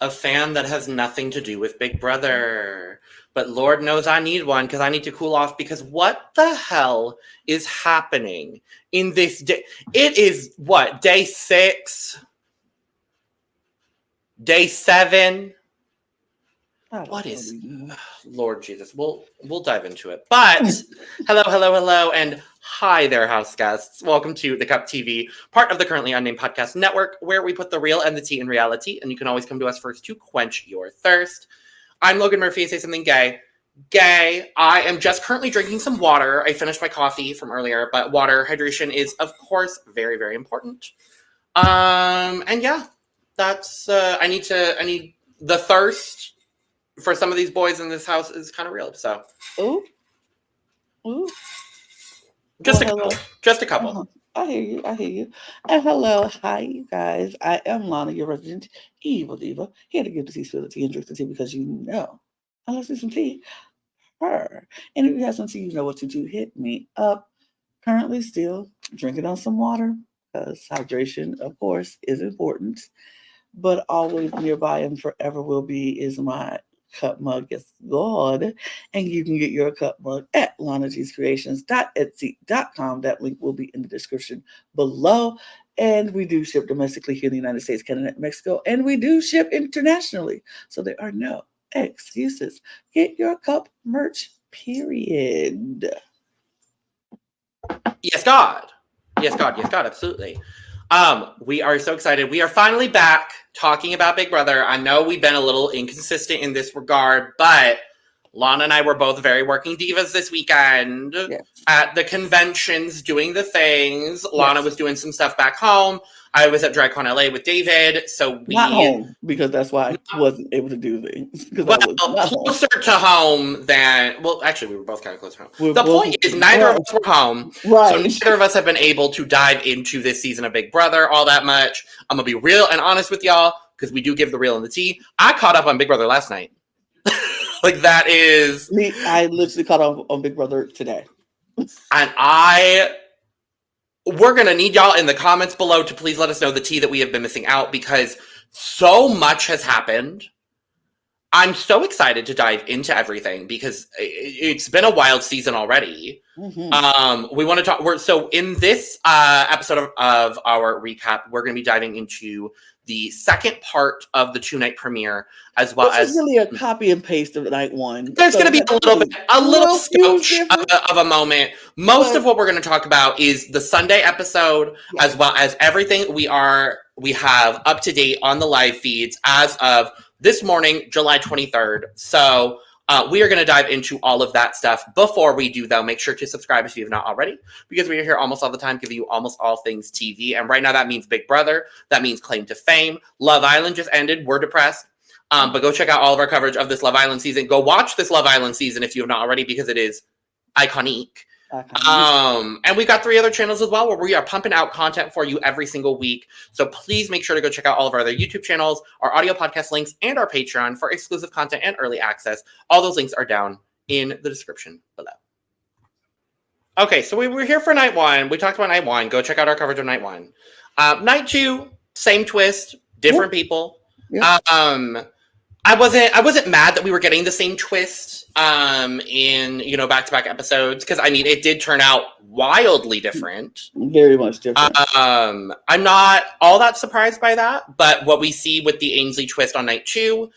a fan that has nothing to do with Big Brother. But Lord knows I need one because I need to cool off because what the hell is happening in this day? It is what, day 6? Day 7? What is Lord Jesus? We'll dive into it. But hello, and hi there, house guests. Welcome to The Cup TV, part of the Currently Unnamed Podcast Network, where we put the real and the tea in reality, and you can always come to us first to quench your thirst. I'm Logan Murphy. Say something gay. Gay. I am just currently drinking some water. I finished my coffee from earlier, but water hydration is, of course, very, very important. And yeah, that's I need the thirst for some of these boys in this house is kind of real. So, ooh, just a couple. Uh-huh. I hear you. And hello, hi, you guys. I am Lana, your resident evil diva, here to give the tea, spill the tea, and drink the tea because you know, unless it's some tea, her. And if you have some tea, you know what to do. Hit me up. Currently, still drinking on some water because hydration, of course, is important. But always nearby and forever will be is my cup mug. Yes, God. And you can get your cup mug at lanagscreations.etsy.com. That link will be in the description below. And we do ship domestically here in the United States, Canada, and Mexico. And we do ship internationally. So there are no excuses. Get your cup merch, period. Yes, God. Absolutely. We are so excited. We are finally back talking about Big Brother. I know we've been a little inconsistent in this regard, but Lana and I were both very working divas this weekend at the conventions, doing the things. Yes. Lana was doing some stuff back home. I was at DragCon LA with David, so we... Not home, because that's why I wasn't able to do things. Well, closer to home than... Well, actually, we were both kind of close to home. The point is, neither of us were home, so neither of us have been able to dive into this season of Big Brother all that much. I'm going to be real and honest with y'all, because we do give the real and the tea. I caught up on Big Brother last night. Like, that is... I literally caught up on Big Brother today. And we're going to need y'all in the comments below to please let us know the tea that we have been missing out because so much has happened. I'm so excited to dive into everything because it's been a wild season already. Mm-hmm. We want to talk. So in this episode of our recap, we're going to be diving into the second part of the 2-night premiere, as well as... It's really a copy and paste of night 1. There's going to be a little scotch of a moment. Most of what we're going to talk about is the Sunday episode, as well as everything we have up to date on the live feeds as of this morning, July 23rd. So we are going to dive into all of that stuff. Before we do, though, make sure to subscribe if you have not already, because we are here almost all the time, giving you almost all things TV. And right now, that means Big Brother. That means Claim to Fame. Love Island just ended. We're depressed. But go check out all of our coverage of this Love Island season. Go watch this Love Island season if you have not already, because it is iconic. And we've got 3 other channels as well where we are pumping out content for you every single week. So please make sure to go check out all of our other YouTube channels, our audio podcast links, and our Patreon for exclusive content and early access. All those links are down in the description below. Okay, so we were here for night 1. We talked about night 1. Go check out our coverage of night 1. Night 2, same twist, different people. Yep. I wasn't mad that we were getting the same twist in back-to-back episodes, because I mean it did turn out wildly different. Very much different. I'm not all that surprised by that, but what we see with the Ainsley twist on night 2,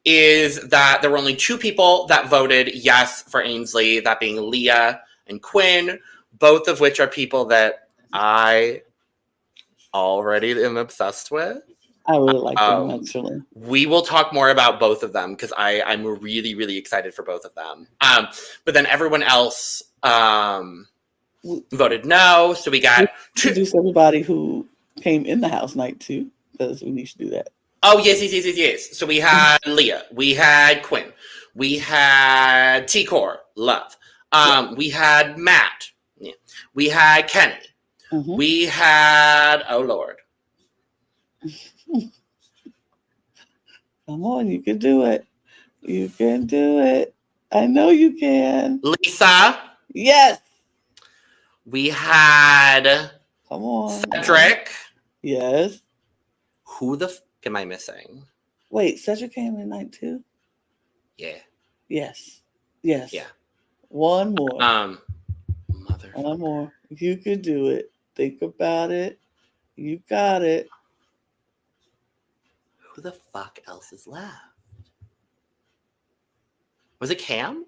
is that there were only 2 people that voted yes for Ainsley, that being Leah and Quinn, both of which are people that I already am obsessed with. I really like them, actually. We will talk more about both of them because I'm really, really excited for both of them. But then everyone else voted no, so we got... Introduce everybody who came in the house night 2, because we need to do that. Oh, yes. So we had Leah, we had Quinn, we had T-Core, Love, we had Matt, we had Kenny, we had, oh Lord. Come on, you can do it. You can do it. I know you can. Lisa. Yes. We had... Come on. Cedric. Yes. Who the f am I missing? Wait, Cedric came in night 2? Yeah. Yes. Yes. Yeah. One more. Motherfucker. One more. You could do it. Think about it. You got it. Who the fuck else is left? Was it Cam?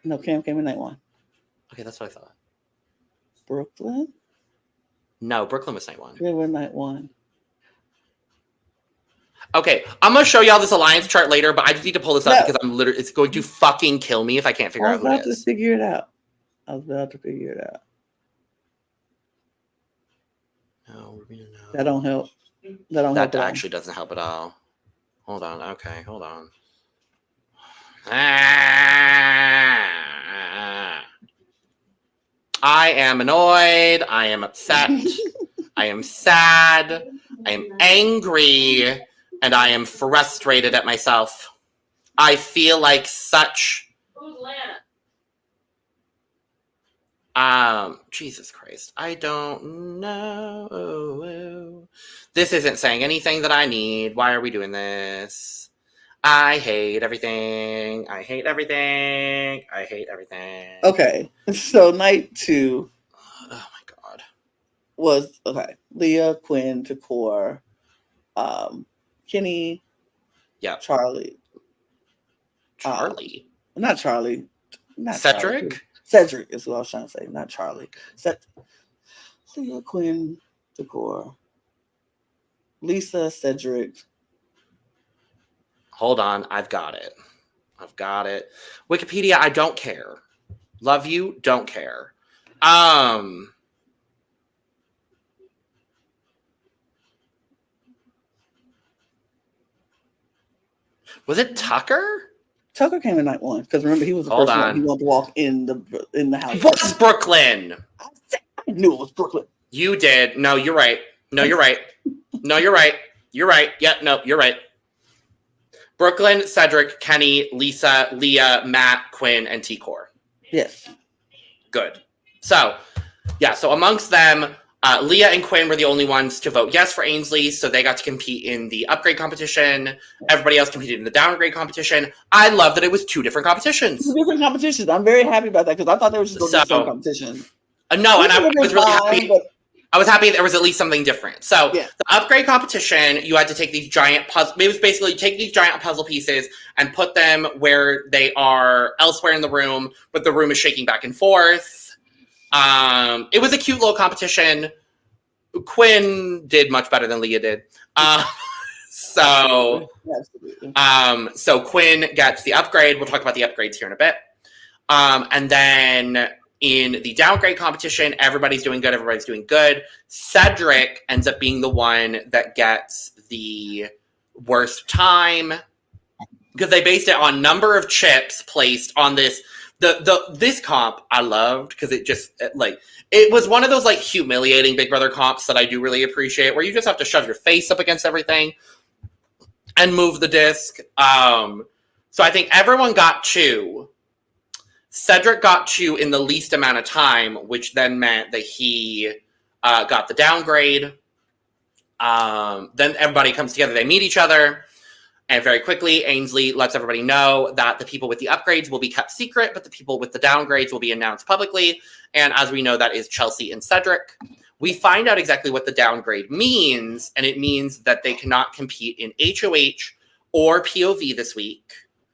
No, Cam came in night 1. Okay, that's what I thought. Brooklyn? No, Brooklyn was night 1. They were night 1. Okay, I'm gonna show y'all this alliance chart later, but I just need to pull this up because I'm literally, it's going to fucking kill me if I can't figure out who it is. I was about to figure it out. No, Rubina, no. That don't help. That actually doesn't help at all. Hold on. Okay, hold on. I am annoyed. I am upset. I am sad. I am angry. And I am frustrated at myself. I feel like such... Who's Lana? Jesus Christ. I don't know. This isn't saying anything that I need. Why are we doing this? I hate everything. I hate everything. I hate everything. Okay. So night 2. Oh my God. Was, okay. Leah, Quinn, Takor, Kenny. Yeah. Charlie. Charlie? Not Charlie. Not Cedric? Charlie. Cedric is what I was trying to say, not Charlie. Leah, Quinn, Takor, Lisa, Cedric. Hold on, I've got it. Wikipedia, I don't care. Love you, don't care. Was it Tucker? Tucker came in night 1 because remember he was the first one he wanted to walk in the house. It was Brooklyn. I knew it was Brooklyn. You did. No, you're right. You're right. Yeah, no, you're right. Brooklyn, Cedric, Kenny, Lisa, Leah, Matt, Quinn, and T-Core. Yes. Good. So, yeah, so amongst them, Leah and Quinn were the only ones to vote yes for Ainsley, so they got to compete in the upgrade competition. Everybody else competed in the downgrade competition. I love that it was 2 different competitions. 2 different competitions. I'm very happy about that because I thought they were just going to do the same competition. No, and I was really happy. I was happy there was at least something different. So the upgrade competition, you had to take these giant puzzle. It was basically take these giant puzzle pieces and put them where they are elsewhere in the room, but the room is shaking back and forth. It was a cute little competition. Quinn did much better than Leah did. So Quinn gets the upgrade. We'll talk about the upgrades here in a bit. And then in the downgrade competition, everybody's doing good. Everybody's doing good. Cedric ends up being the one that gets the worst time because they based it on number of chips placed on this. This comp I loved because it was one of those like humiliating Big Brother comps that I do really appreciate, where you just have to shove your face up against everything and move the disc. So I think everyone got 2. Cedric got 2 in the least amount of time, which then meant that he got the downgrade. Then everybody comes together, they meet each other, and very quickly, Ainsley lets everybody know that the people with the upgrades will be kept secret, but the people with the downgrades will be announced publicly. And as we know, that is Chelsea and Cedric. We find out exactly what the downgrade means, and it means that they cannot compete in HOH or POV this week.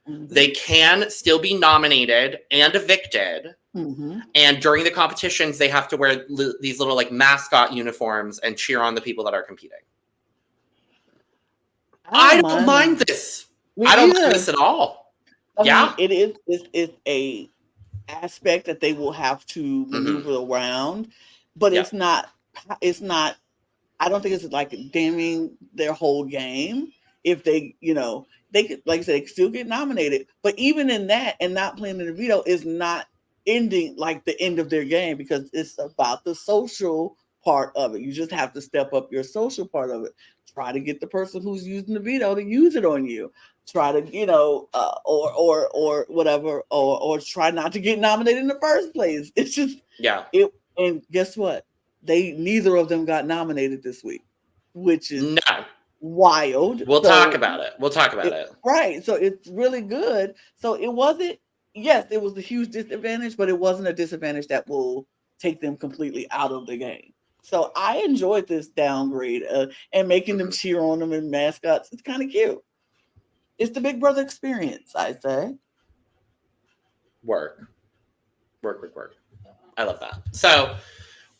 Mm-hmm. They can still be nominated and evicted. Mm-hmm. And during the competitions, they have to wear these little like mascot uniforms and cheer on the people that are competing. I don't mind this. I don't mind this at all. I mean, it is a aspect that they will have to maneuver around, but it's not, I don't think it's like damning their whole game if they, they could, like I said, they could still get nominated, but even in that and not playing in the veto is not ending like the end of their game because it's about the social part of it. You just have to step up your social part of it. Try to get the person who's using the veto to use it on you. Try to, or whatever, or try not to get nominated in the first place. It's just, and guess what? Neither of them got nominated this week, which is wild. We'll talk about it. Right. So it's really good. So it wasn't, yes, it was a huge disadvantage, but it wasn't a disadvantage that will take them completely out of the game. So I enjoyed this downgrade and making them cheer on them and mascots. It's kind of cute. It's the Big Brother experience, I say. Work. I love that. So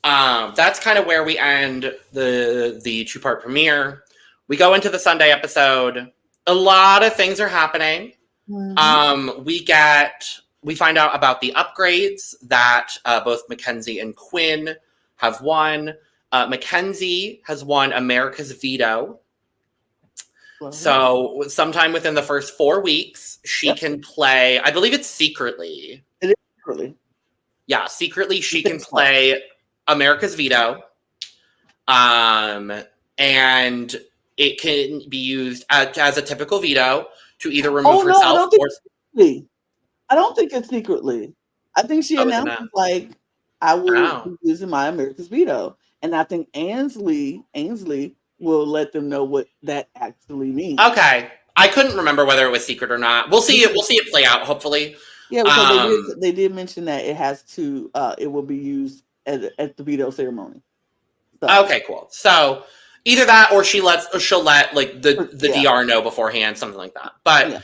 that's kind of where we end the 2-part premiere. We go into the Sunday episode. A lot of things are happening. Mm-hmm. We find out about the upgrades that both Mackenzie and Quinn have won. Mackenzie has won America's Veto. So sometime within the first 4 weeks, she can play, I believe it's secretly. It is secretly. Yeah, secretly she can play America's Veto. And it can be used as a typical veto to either remove herself or... I don't think it's secretly. I think she announced, like, I will be using my America's Veto. And I think Ainsley will let them know what that actually means. Okay. I couldn't remember whether it was secret or not. We'll see it play out, hopefully. Yeah, because they did mention that it has to it will be used at the veto ceremony. So. Okay, cool. So either that or she'll let like the DR know beforehand, something like that. But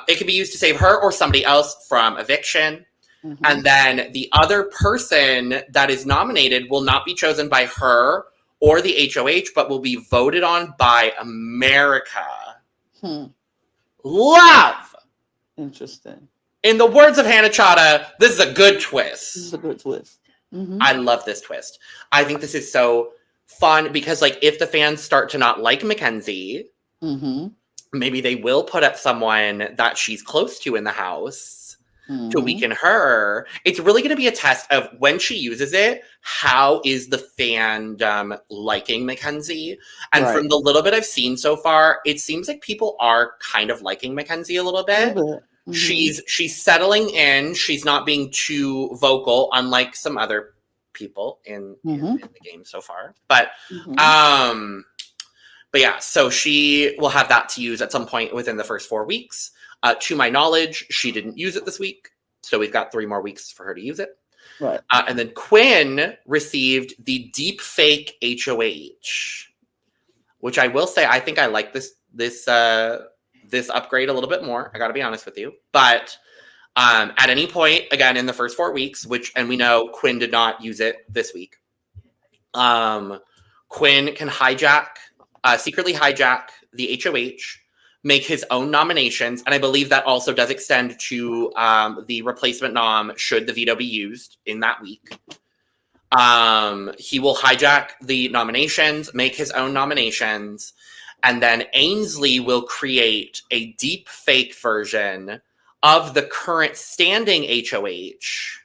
it can be used to save her or somebody else from eviction. Mm-hmm. And then the other person that is nominated will not be chosen by her or the HOH, but will be voted on by America. Love! Interesting. In the words of Hannah Chada, this is a good twist. This is a good twist. Mm-hmm. I love this twist. I think this is so fun because, like, if the fans start to not like Mackenzie, maybe they will put up someone that she's close to in the house to weaken her. It's really going to be a test of when she uses it, how is the fandom liking Mackenzie? And from the little bit I've seen so far, it seems like people are kind of liking Mackenzie a little bit. Mm-hmm. She's settling in. She's not being too vocal, unlike some other people in the game so far. But yeah, so she will have that to use at some point within the first 4 weeks. To my knowledge, she didn't use it this week, so we've got 3 more weeks for her to use it. Right. And then Quinn received the deep fake HOH, which I will say I think I like this upgrade a little bit more. I got to be honest with you, but at any point, again in the first 4 weeks, and we know Quinn did not use it this week. Quinn can secretly hijack the HOH. Make his own nominations, and I believe that also does extend to the replacement nom should the veto be used in that week. He will hijack the nominations, make his own nominations, and then Ainsley will create a deep fake version of the current standing HOH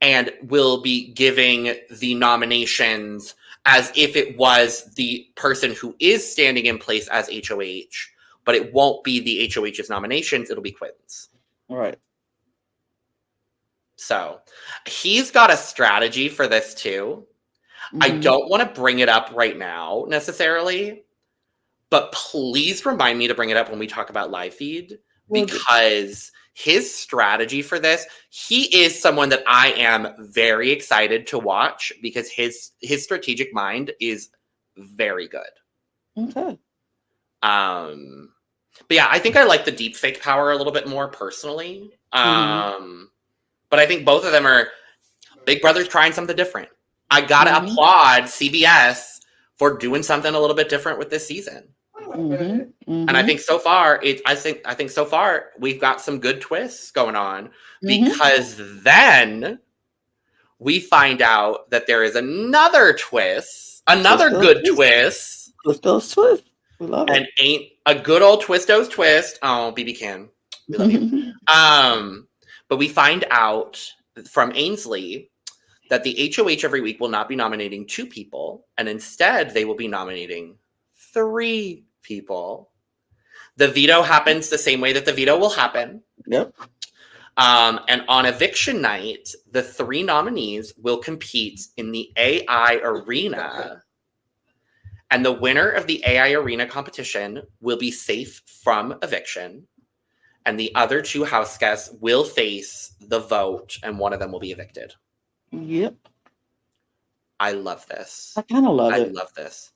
and will be giving the nominations as if it was the person who is standing in place as HOH, but it won't be the HOH's nominations, it'll be Quinn's. Right. So, he's got a strategy for this too. I don't want to bring it up right now, necessarily, but please remind me to bring it up when we talk about live feed, because his strategy for this, he is someone that I am very excited to watch because his strategic mind is very good. Okay. But yeah, I think I like the deep fake power a little bit more personally. But I think both of them are Big Brother's trying something different. I gotta applaud CBS for doing something a little bit different with this season. And I think so far, I think so far we've got some good twists going on because then we find out that there is another twist, good twist. Twisto's twist. We love it. And ain't a good old Twisto's twist. Oh, BB Can. We love you. But we find out from Ainsley that the HOH every week will not be nominating 2 people, and instead they will be nominating 3 people. The veto happens the same way that the veto will happen. Yep. And on eviction night, the 3 nominees will compete in the AI arena. And the winner of the AI Arena competition will be safe from eviction. And the other 2 house guests will face the vote, and one of them will be evicted. Yep. I love this. I kind of love I it. love this.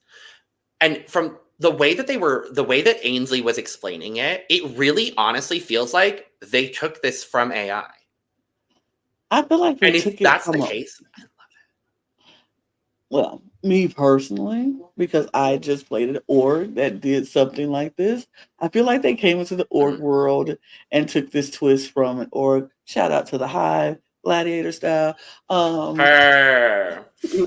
And from the way that Ainsley was explaining it, it really honestly feels like they took this from AI. I feel like they And took if it that's from the case, I love well, me personally, because I just played an org that did something like this. I feel like they came into the it. org world and took this twist from an org. Shout out to the Hive, Gladiator style. Her.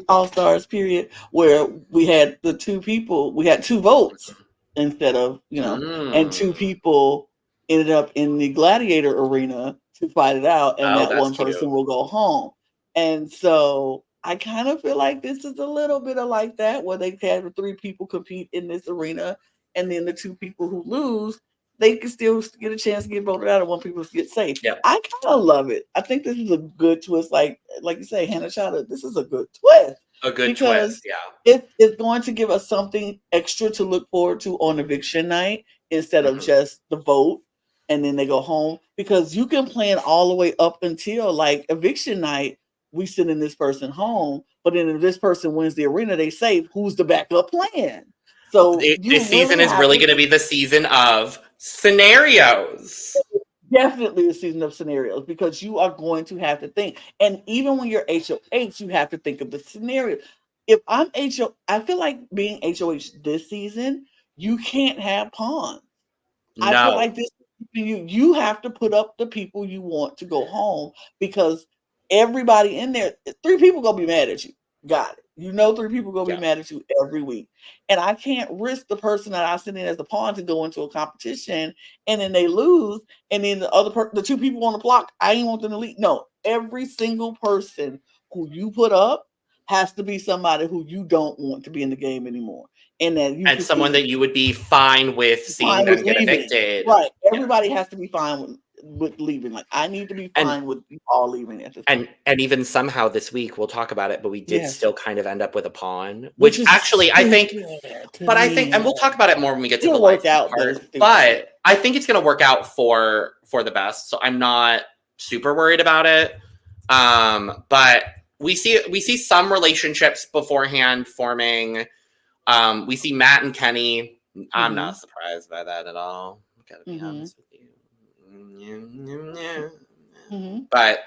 All Stars period, where we had the 2 people, we had 2 votes instead of, and 2 people ended up in the Gladiator arena to fight it out, and Oh, that that's one cute. person will go home. And so I kind of feel like this is a little bit of like that, where they had the 3 people compete in this arena, and then the 2 people who lose, they can still get a chance to get voted out, and 1 people get safe. Yep. I kind of love it. I think this is a good twist. Like you say, Hannah Chada, this is a good twist. A good Because twist, yeah. it's going to give us something extra to look forward to on eviction night instead of just the vote and then they go home. Because you can plan all the way up until like eviction night, we sending this person home, but then if this person wins the arena, they say who's the backup plan. So This season is really going to be the season of scenarios. Definitely a season of scenarios, because you are going to have to think. And even when you're HOH, you have to think of the scenario. If I'm HOH, I feel like being HOH this season, you can't have pawns. I feel No. like this you have to put up the people you want to go home, because everybody in there, 3 people gonna be mad at you. Got it. 3 people gonna be mad at you every week. And I can't risk the person that I send in as the pawn to go into a competition and then they lose, and then the 2 people on the block, I ain't want them to leave. No, every single person who you put up has to be somebody who you don't want to be in the game anymore. And that you And someone that you would be fine with seeing them get evicted. Right. Everybody has to be fine with leaving. Like, I need to be fine with you all leaving at this point. And even somehow this week, we'll talk about it, but we did still kind of end up with a pawn, Which which actually I think, and we'll talk about it more when we get to the life part, but I think it's going to work out for the best. So I'm not super worried about it. But we see some relationships beforehand forming. We see Matt and Kenny. I'm not surprised by that at all. I gotta be honest with you. But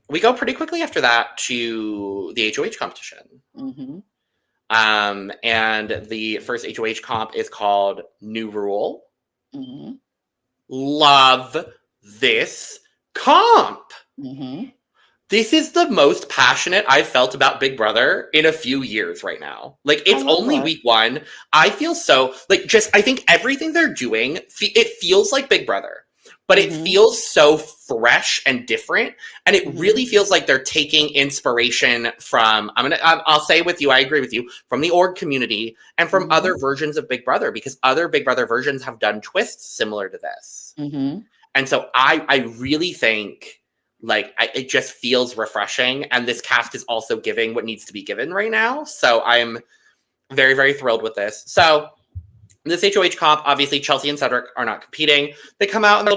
we go pretty quickly after that to the HOH competition. And the first HOH comp is called New Rule. Love this comp. This is the most passionate I've felt about Big Brother in a few years right now. Like, it's only week 1. I feel so, like, I think everything they're doing, it feels like Big Brother. But it feels so fresh and different. And it really feels like they're taking inspiration from, I'll say with you, I agree with you, from the org community and from other versions of Big Brother, because other Big Brother versions have done twists similar to this. And so I really think, like, it just feels refreshing. And this cast is also giving what needs to be given right now. So I'm very, very thrilled with this. So this HOH comp, obviously Chelsea and Cedric are not competing. They come out in their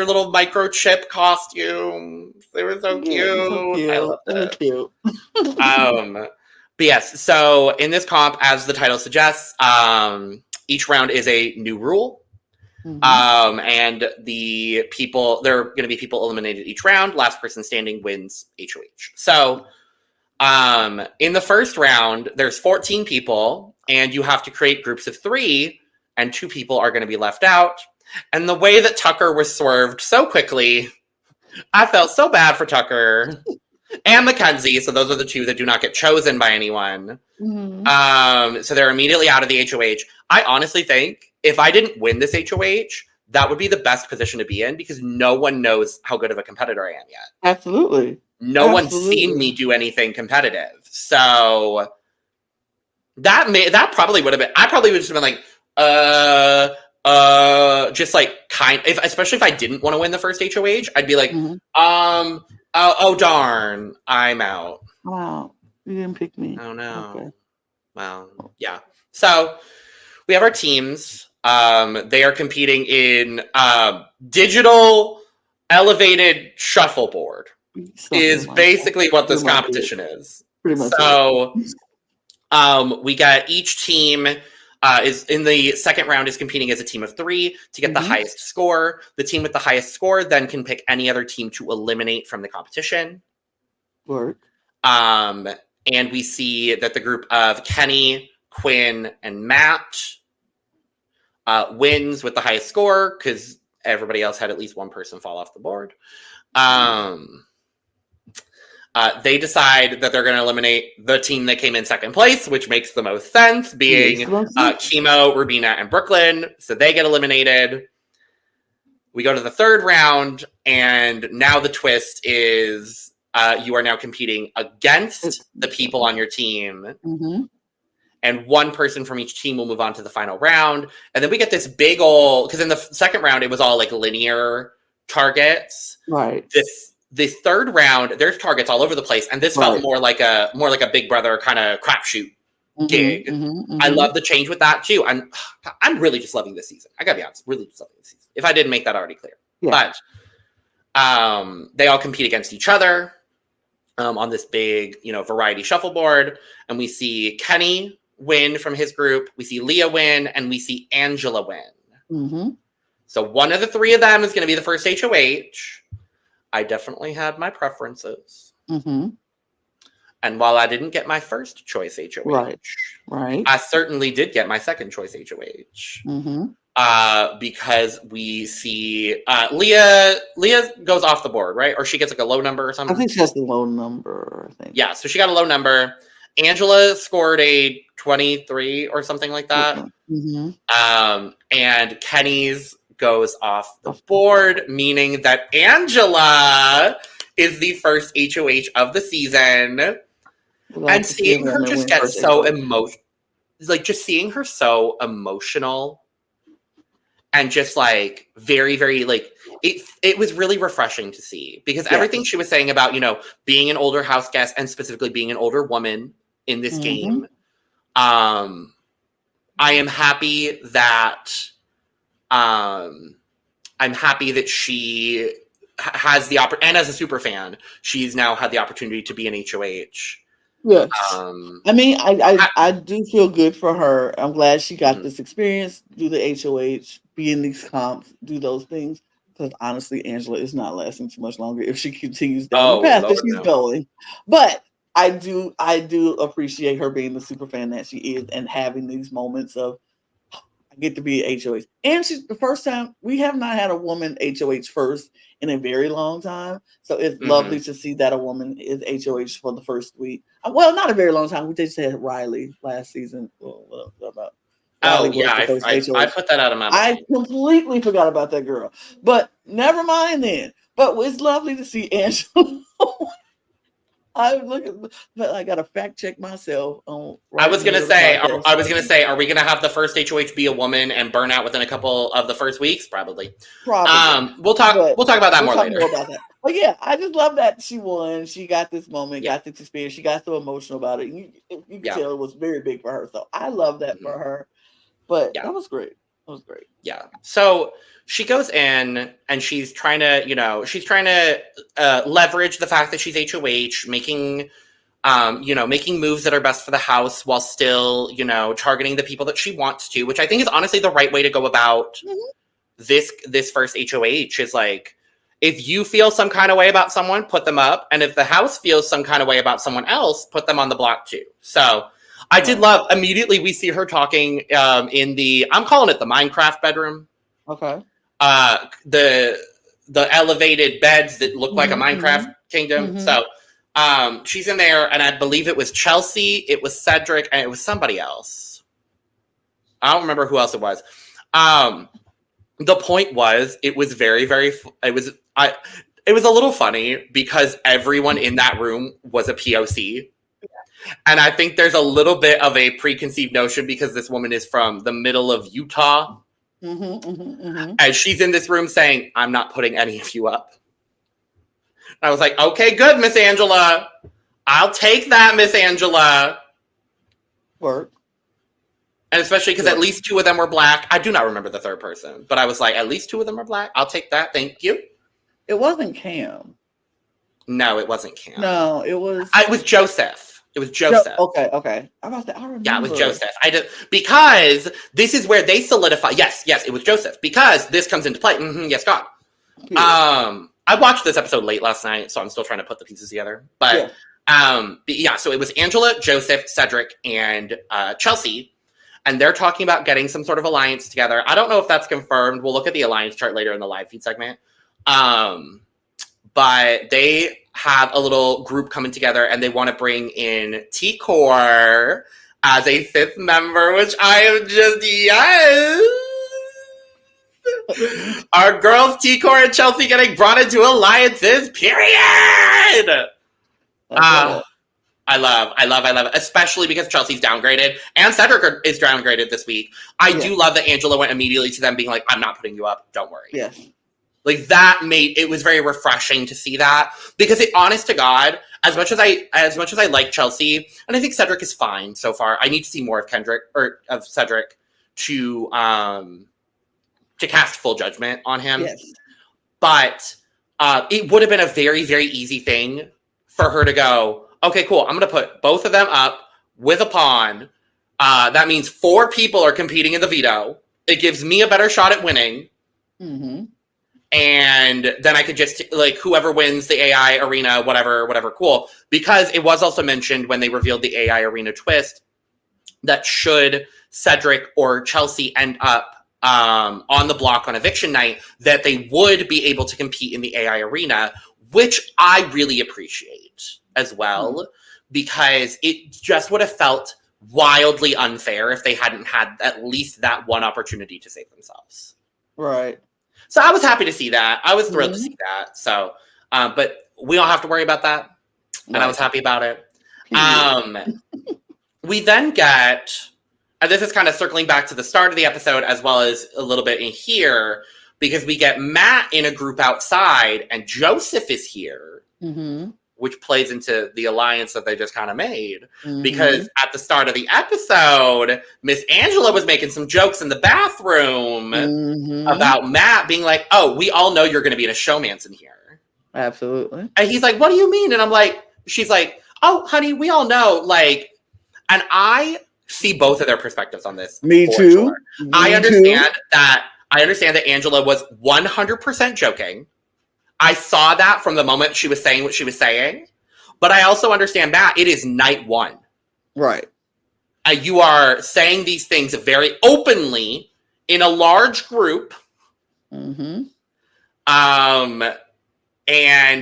little microchip costumes. They were so cute. I love it. But yes, so in this comp, as the title suggests, each round is a new rule. And there are going to be people eliminated each round. Last person standing wins HOH. So in the first round, there's 14 people, and you have to create groups of 3, and 2 people are going to be left out. And the way that Tucker was swerved so quickly, I felt so bad for Tucker and Mackenzie. So those are the 2 that do not get chosen by anyone. So they're immediately out of the HOH. I honestly think if I didn't win this HOH, that would be the best position to be in, because no one knows how good of a competitor I am yet. Absolutely. No one's seen me do anything competitive. So that probably would have been, I probably would have been like, just like especially if I didn't want to win the first HOH, I'd be like, oh darn, I'm out. Wow. You didn't pick me. Oh no. Okay. Well, yeah. So we have our teams. They are competing in digital elevated shuffleboard. Is basically what this competition is. Pretty much. So we got each team is in the second round is competing as a team of 3 to get the highest score. The team with the highest score then can pick any other team to eliminate from the competition. Work. And we see that the group of Kenny, Quinn, and Matt wins with the highest score because everybody else had at least one person fall off the board. They decide that they're going to eliminate the team that came in second place, which makes the most sense, being Chemo, Rubina, and Brooklyn. So they get eliminated. We go to the third round, and now the twist is you are now competing against the people on your team. And one person from each team will move on to the final round. And then we get this big old, because in the second round, it was all like linear targets. Right. This third round, there's targets all over the place, and this felt more like a Big Brother kind of crapshoot gig. I love the change with that too. I'm really just loving this season. I gotta be honest, really just loving this season. If I didn't make that already clear, but they all compete against each other on this big, variety shuffleboard, and we see Kenny win from his group. We see Leah win, and we see Angela win. So one of the 3 of them is going to be the first HOH. I definitely had my preferences. And while I didn't get my first choice HOH, I certainly did get my second choice HOH. Because we see Leah goes off the board, right? Or she gets like a low number or something. I think she has a low number. Yeah, so she got a low number. Angela scored a 23 or something like that. And Kenny's goes off the board, meaning that Angela is the first HOH of the season. And seeing her just get so emotional, like just seeing her so emotional and just like very, very like it was really refreshing to see, because everything she was saying about, being an older house guest and specifically being an older woman in this game. I am happy that she has the opportunity, and as a super fan, she's now had the opportunity to be an HOH. Yes. I do feel good for her. I'm glad she got this experience, do the HOH, be in these comps, do those things. Because honestly, Angela is not lasting too much longer if she continues down the path that she's going. But I do appreciate her being the super fan that she is and having these moments of, I get to be a HOH. And she's the first time, we have not had a woman HOH first in a very long time. So it's lovely to see that a woman is HOH for the first week. Well, not a very long time. We just had Riley last season. I put that out of my mind. I completely forgot about that girl. But never mind then. But it's lovely to see Angela. But I gotta fact check myself on. I was gonna say, are we gonna have the first HOH be a woman and burn out within a couple of the first weeks? Probably. We'll talk about that more later. But yeah, I just love that she won. She got this moment, got this experience. She got so emotional about it. You can tell it was very big for her. So I love that for her. But that was great. That was great. Yeah. So she goes in and she's trying to leverage the fact that she's HOH, making moves that are best for the house while still, targeting the people that she wants to, which I think is honestly the right way to go about this first HOH is like, if you feel some kind of way about someone, put them up. And if the house feels some kind of way about someone else, put them on the block too. So I did love, immediately we see her talking in I'm calling it the Minecraft bedroom. Okay. The elevated beds that look like a Minecraft kingdom. So she's in there, and I believe it was Chelsea, it was Cedric, and it was somebody else. I don't remember who else it was. The point was, it was very, very, it was a little funny because everyone in that room was a POC. And I think there's a little bit of a preconceived notion because this woman is from the middle of Utah. And she's in this room saying, I'm not putting any of you up. And I was like, okay, good, Miss Angela. I'll take that, Miss Angela. Work. And especially because at least 2 of them were black. I do not remember the third person, but I was like, at least 2 of them are black. I'll take that. Thank you. It wasn't Cam. No, it wasn't Cam. No, it was. It was Joseph. It was Joseph. Okay. I remember. Yeah, it was Joseph. Because this is where they solidify. Yes, it was Joseph. Because this comes into play. Yes, God. I watched this episode late last night, so I'm still trying to put the pieces together. But so it was Angela, Joseph, Cedric, and Chelsea. And they're talking about getting some sort of alliance together. I don't know if that's confirmed. We'll look at the alliance chart later in the live feed segment. But they have a little group coming together, and they want to bring in T-Core as a 5th member, which I am just, yes! Our girls T-Core and Chelsea getting brought into alliances, period! I love it, especially because Chelsea's downgraded and Cedric is downgraded this week. I do love that Angela went immediately to them being like, I'm not putting you up, don't worry. Yes. Like that it was very refreshing to see that, because honest to God, as much as I like Chelsea, and I think Cedric is fine so far, I need to see more of Cedric to cast full judgment on him. Yes. But it would have been a very, very easy thing for her to go, okay, cool, I'm going to put both of them up with a pawn. That means 4 people are competing in the veto. It gives me a better shot at winning. Mm-hmm. And then I could just, like, whoever wins the AI arena, whatever, cool. Because it was also mentioned when they revealed the AI arena twist that should Cedric or Chelsea end up on the block on eviction night, that they would be able to compete in the AI arena, which I really appreciate as well, because it just would have felt wildly unfair if they hadn't had at least that one opportunity to save themselves. Right. So I was happy to see that. I was thrilled to see that. So, but we don't have to worry about that. And I was happy about it. We then get, and this is kind of circling back to the start of the episode as well as a little bit in here, because we get Matt in a group outside and Joseph is here, which plays into the alliance that they just kind of made. Because at the start of the episode, Miss Angela was making some jokes in the bathroom about Matt being like, oh, we all know you're going to be in a showmance in here. Absolutely. And he's like, what do you mean? And I'm like, she's like, oh, honey, we all know. Like, and I see both of their perspectives on this. Me too. Sure. I understand that Angela was 100% joking. I saw that from the moment she was saying what she was saying. But I also understand that it is night 1. Right. You are saying these things very openly in a large group. And,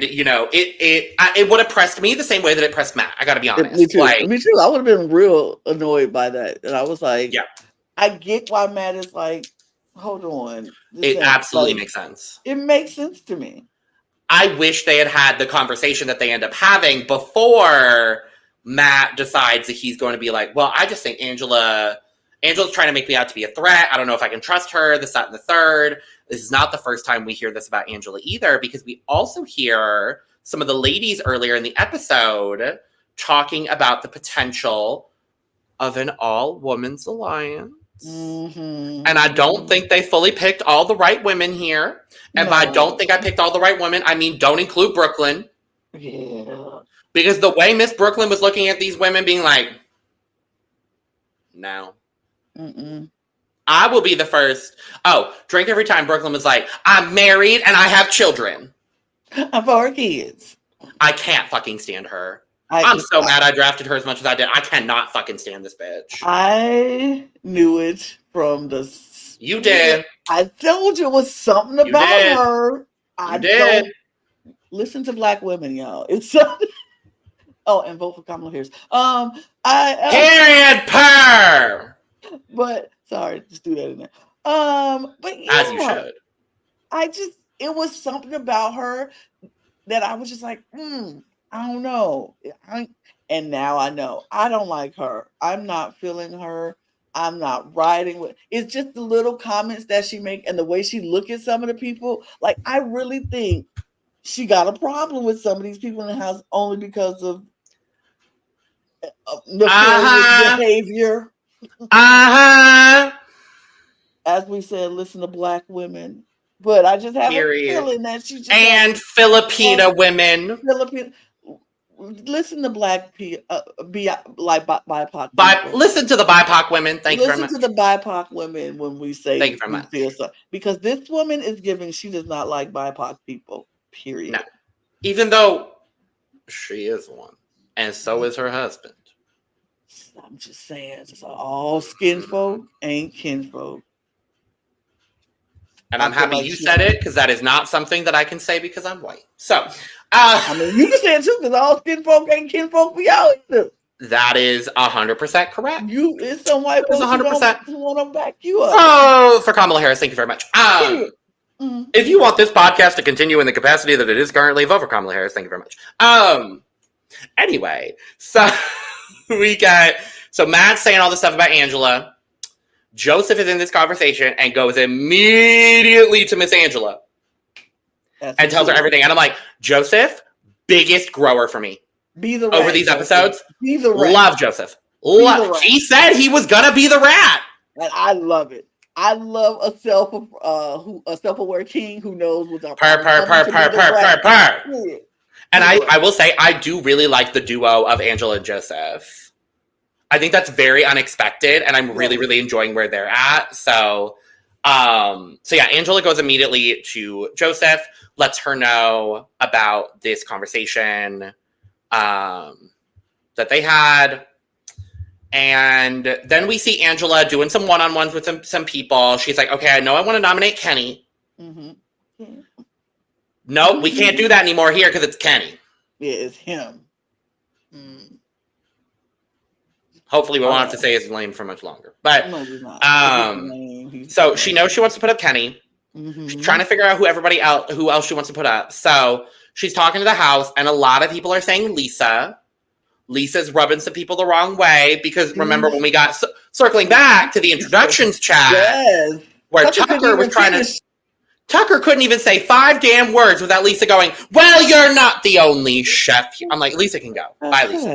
you know, it would have pressed me the same way that it pressed Matt. I got to be honest. Me too. Me too. I would have been real annoyed by that. And I was like, I get why Matt is like, hold on. It absolutely makes sense. It makes sense to me. I wish they had the conversation that they end up having before Matt decides that he's going to be like, well, I just think Angela's trying to make me out to be a threat. I don't know if I can trust her, this, that, and the third. This is not the first time we hear this about Angela either, because we also hear some of the ladies earlier in the episode talking about the potential of an all-women's alliance. And I don't think they fully picked all the right women here. And by I don't think I picked all the right women, I mean don't include Brooklyn. Yeah. Because the way Miss Brooklyn was looking at these women being like, no. I will be the first. Oh, Drink Every Time Brooklyn was like, I'm married and I have children. I have 4 kids. I can't fucking stand her. I'm so mad I drafted her as much as I did. I cannot fucking stand this bitch. I knew it from the... You did. I told you it was something about her. I did. Listen to black women, y'all. It's something... Oh, and vote for Kamala Harris. Period per. But sorry, just do that in there. But yeah, as you should. It was something about her that I was just like, I don't know. And now I know. I don't like her. I'm not feeling her. I'm not riding with. It's just the little comments that she make and the way she look at some of the people. Like, I really think she got a problem with some of these people in the house only because of nefarious behavior. As we said, listen to Black women. But I just have a feeling that she just and Filipina women. Listen to Black BIPOC. Listen to the BIPOC women. Thank you very much. Listen to the BIPOC women when we say thank you very much. Because this woman is giving. She does not like BIPOC people. Period. No. Even though she is one, and so is her husband. I'm just saying, it's all skin folk ain't kinfolk. And I'm happy you said it, because that is not something that I can say because I'm white. So, I mean, you can say it too, because all skin folk ain't kinfolk for y'all either. That is 100% correct. It's some white folks 100% who want to back you up. Oh, for Kamala Harris, thank you very much. If you want this podcast to continue in the capacity that it is currently, vote for Kamala Harris. Thank you very much. Anyway, so Matt's saying all this stuff about Angela. Joseph is in this conversation and goes immediately to Miss Angela and tells her everything. And I'm like, Joseph, biggest grower for me. Be the rat, over these episodes. Be the rat. Love Joseph. He said he was gonna be the rat, and I love it. I love a self-aware king who knows what's up. Purr. And I will say I do really like the duo of Angela and Joseph. I think that's very unexpected, and I'm really, really enjoying where they're at. So yeah, Angela goes immediately to Joseph, lets her know about this conversation that they had. And then we see Angela doing some one-on-ones with some people. She's like, okay, I know I want to nominate Kenny. Mm-hmm. No, we can't do that anymore here because it's Kenny. Yeah, it's him. Hopefully we won't have to say his name for much longer. But so she knows she wants to put up Kenny. Mm-hmm. She's trying to figure out who else she wants to put up. So she's talking to the house, and a lot of people are saying Lisa. Lisa's rubbing some people the wrong way because remember when we got circling back to the introductions chat where Tucker was trying to. Tucker couldn't even say 5 damn words without Lisa going, well, you're not the only chef. I'm like, Lisa can go. Bye, Lisa.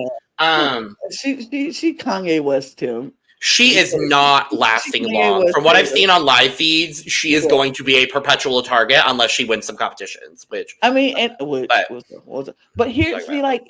She Kanye West too. She is not lasting long. From what I've seen on live feeds, she is going to be a perpetual target unless she wins some competitions. Which I mean, but here, see, like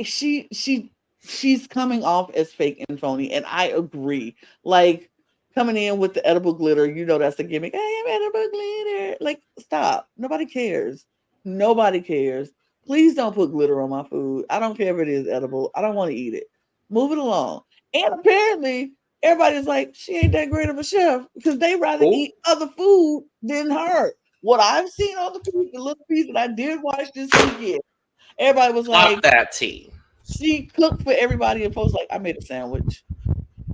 she's coming off as fake and phony, and I agree. Like coming in with the edible glitter, that's a gimmick. I am edible glitter. Like, stop. Nobody cares. Nobody cares. Please don't put glitter on my food. I don't care if it is edible. I don't want to eat it. Move it along. And apparently, everybody's like, she ain't that great of a chef because they rather eat other food than her. What I've seen on the food, the little piece that I did watch this weekend, everybody was like, not that tea. She cooked for everybody, and folks like, I made a sandwich.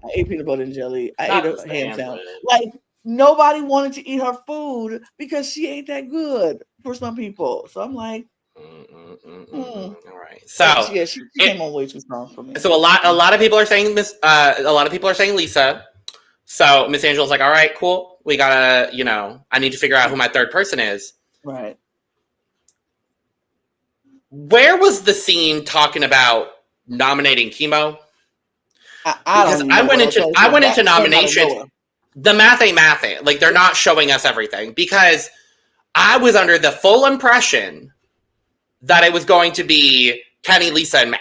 I ate peanut butter and jelly. I ate a ham sandwich. Like, nobody wanted to eat her food because she ain't that good for some people. So I'm like, all right. So yeah, she came on way too strong for me. So a lot of people are saying Lisa. So Miss Angela's like, all right, cool. We gotta, I need to figure out who my third person is. Right. Where was the scene talking about nominating Chemo? I went into nomination. The math ain't math. Like, they're not showing us everything because I was under the full impression that it was going to be Kenny, Lisa, and Matt.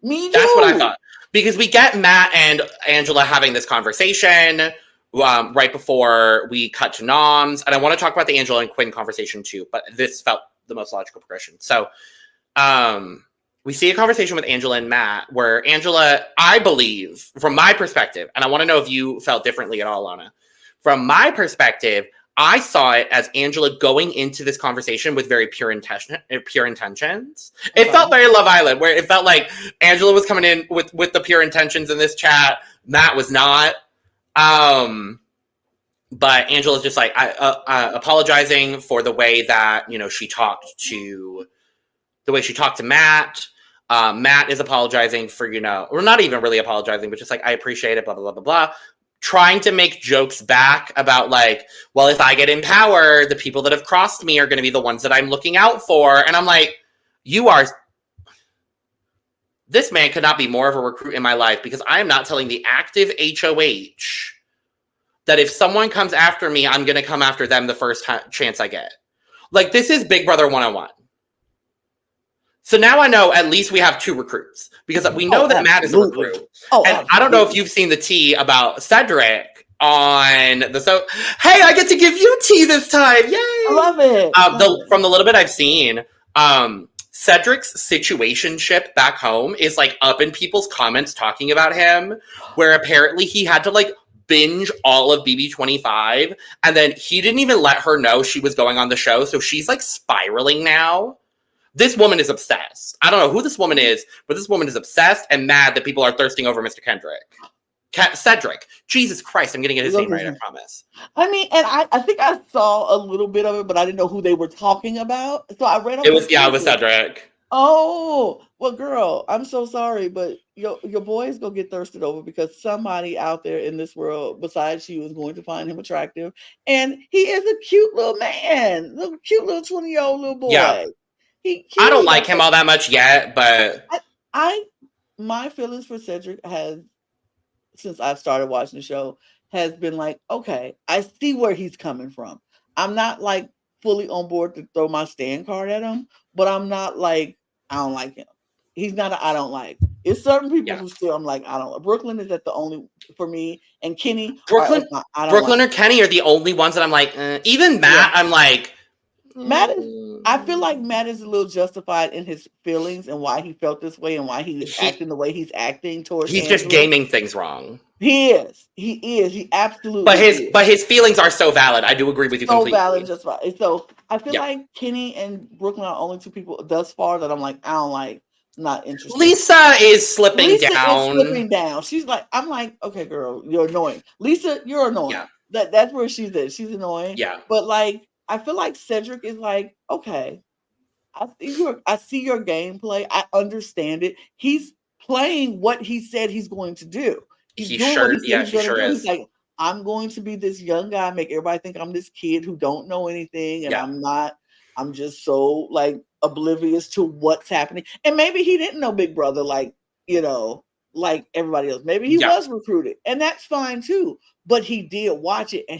Me too. That's what I thought. Because we get Matt and Angela having this conversation right before we cut to noms. And I want to talk about the Angela and Quinn conversation too, but this felt the most logical progression. So we see a conversation with Angela and Matt where Angela, I believe, from my perspective, and I want to know if you felt differently at all, Lana. From my perspective, I saw it as Angela going into this conversation with very pure intentions. It felt very Love Island, where it felt like Angela was coming in with the pure intentions in this chat. Matt was not. But Angela's just like apologizing for the way that she talked to Matt. Matt is apologizing for or not even really apologizing, but just like, I appreciate it, blah blah blah blah blah. Trying to make jokes back about like, well, if I get in power, the people that have crossed me are going to be the ones that I'm looking out for. And I'm like, this man could not be more of a recruit in my life because I am not telling the active HOH that if someone comes after me, I'm going to come after them the first chance I get. Like, this is Big Brother 101. So now I know at least we have 2 recruits because we know that Matt is a recruit. And absolutely. I don't know if you've seen the tea about Cedric on the hey, I get to give you tea this time. Yay! I love it. From the little bit I've seen, Cedric's situationship back home is like up in people's comments talking about him, where apparently he had to like binge all of BB25 and then he didn't even let her know she was going on the show, so she's like spiraling now. This woman is obsessed. I don't know who this woman is, but this woman is obsessed and mad that people are thirsting over Mr. Cedric. Jesus Christ, I'm going to get his name right, I promise. I mean, and I think I saw a little bit of it, but I didn't know who they were talking about. So I read it was Cedric. Oh, well, girl, I'm so sorry, but your boy's going to get thirsted over because somebody out there in this world besides you is going to find him attractive. And he is a cute little man, cute little 20-year-old little boy. Yeah. I don't like him all that much yet, but my feelings for Cedric since I've started watching the show, has been like, okay, I see where he's coming from. I'm not like fully on board to throw my stand card at him, but I'm not like, I don't like him. He's not I don't like. It's certain people who still I'm like, I don't like. Brooklyn is at the only for me, and Kenny. Brooklyn or Kenny are the only ones that I'm like, even Matt, I'm like, Matt is, I feel like Matt is a little justified in his feelings and why he felt this way and why he's acting the way he's acting towards He's Angela. Just gaming things wrong. He is. He absolutely But his feelings are so valid. I do agree with you completely. So valid, just right. So I feel like Kenny and Brooklyn are only 2 people thus far that I'm like, I don't like, not interested. Lisa is slipping down. She's like, I'm like, okay, girl, you're annoying. Lisa, you're annoying. Yeah. That's where she's at. She's annoying. Yeah. But like, I feel like Cedric is like, okay, I see your gameplay. I understand it. He's playing what he said he's going to do. He sure is. He's like, I'm going to be this young guy, make everybody think I'm this kid who don't know anything, and I'm not. I'm just so like oblivious to what's happening. And maybe he didn't know Big Brother like everybody else. Maybe he was recruited, and that's fine too. But he did watch it, and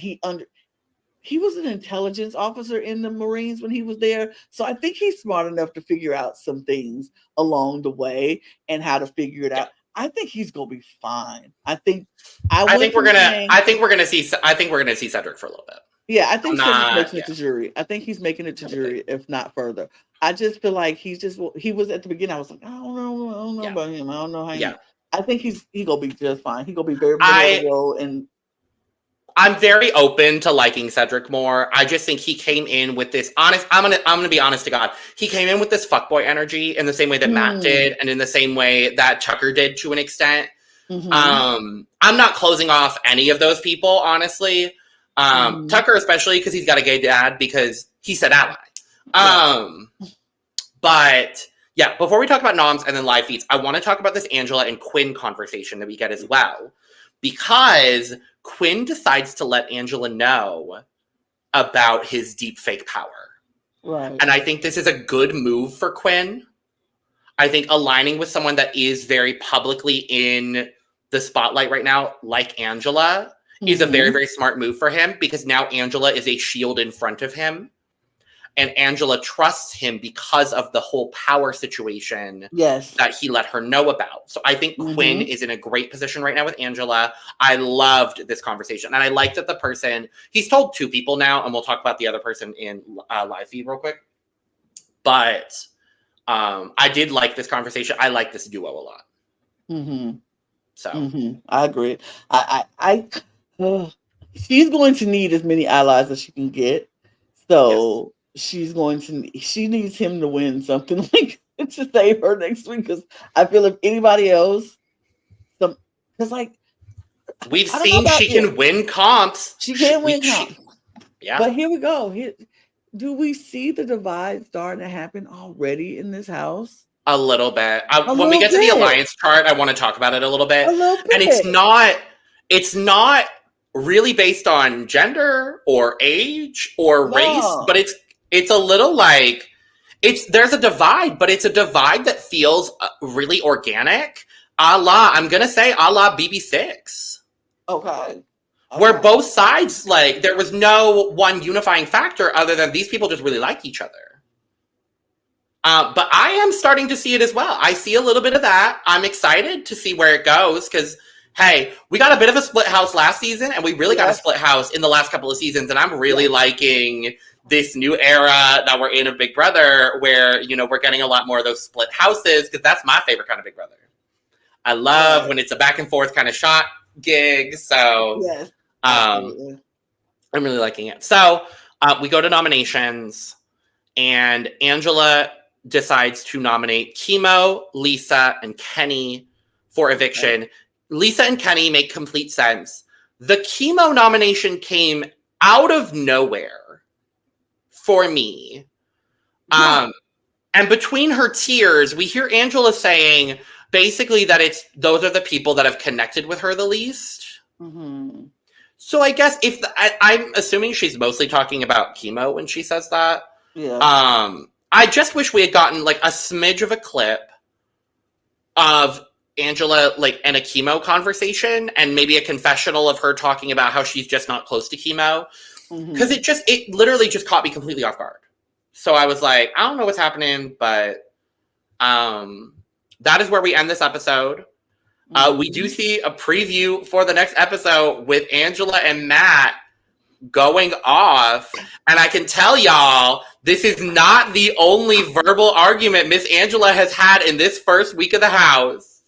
he was an intelligence officer in the Marines when he was there. So I think he's smart enough to figure out some things along the way and how to figure it out. I think he's gonna be fine. I think we're gonna see Cedric for a little bit. Yeah, I think Cedric's making it to jury. I think he's making it to jury, if not further. I just feel like he was at the beginning. I was like, I don't know about him. I don't know how. I think he gonna be just fine. He gonna be very middle and. I'm very open to liking Cedric more. I just think he came in with this honest. I'm gonna be honest to God. He came in with this fuckboy energy in the same way that Matt did, and in the same way that Tucker did to an extent. Mm-hmm. I'm not closing off any of those people, honestly. Tucker especially because he's got a gay dad because he said ally. But yeah, before we talk about noms and then live feeds, I want to talk about this Angela and Quinn conversation that we get as well, because Quinn decides to let Angela know about his deep fake power. Right. And I think this is a good move for Quinn. I think aligning with someone that is very publicly in the spotlight right now, like Angela, is a very, very smart move for him, because now Angela is a shield in front of him. And Angela trusts him because of the whole power situation that he let her know about. So I think Quinn is in a great position right now with Angela. I loved this conversation. And I like that the person, he's told 2 people now, and we'll talk about the other person in live feed real quick. But I did like this conversation. I like this duo a lot. So I agree. She's going to need as many allies as she can get. So she needs him to win something like to save her next week. Because I feel if anybody else, because like we've seen she can win comps. She can win comps. But here we go. Do we see the divide starting to happen already in this house? A little bit. When we get to the alliance chart, I want to talk about it a little bit. And it's not really based on gender or age or race, but it's a little like, there's a divide, but it's a divide that feels really organic. I'm gonna say a la BB6. Okay. Where both sides, like, there was no one unifying factor other than these people just really like each other. But I am starting to see it as well. I see a little bit of that. I'm excited to see where it goes because, hey, we got a bit of a split house last season, and we really got a split house in the last couple of seasons, and I'm really liking this new era that we're in of Big Brother where, you know, we're getting a lot more of those split houses because that's my favorite kind of Big Brother. I love when it's a back and forth kind of shot gig, so I'm really liking it. So we go to nominations, and Angela decides to nominate Chemo, Lisa, and Kenny for eviction. Lisa and Kenny make complete sense. The Chemo nomination came out of nowhere for me. And between her tears, we hear Angela saying basically that those are the people that have connected with her the least. Mm-hmm. So I guess I'm assuming she's mostly talking about Chemo when she says that. Yeah. I just wish we had gotten like a smidge of a clip of Angela like in a Chemo conversation and maybe a confessional of her talking about how she's just not close to Chemo. Because it literally just caught me completely off guard. So I was like, I don't know what's happening, but that is where we end this episode. We do see a preview for the next episode with Angela and Matt going off. And I can tell y'all, this is not the only verbal argument Miss Angela has had in this first week of the house.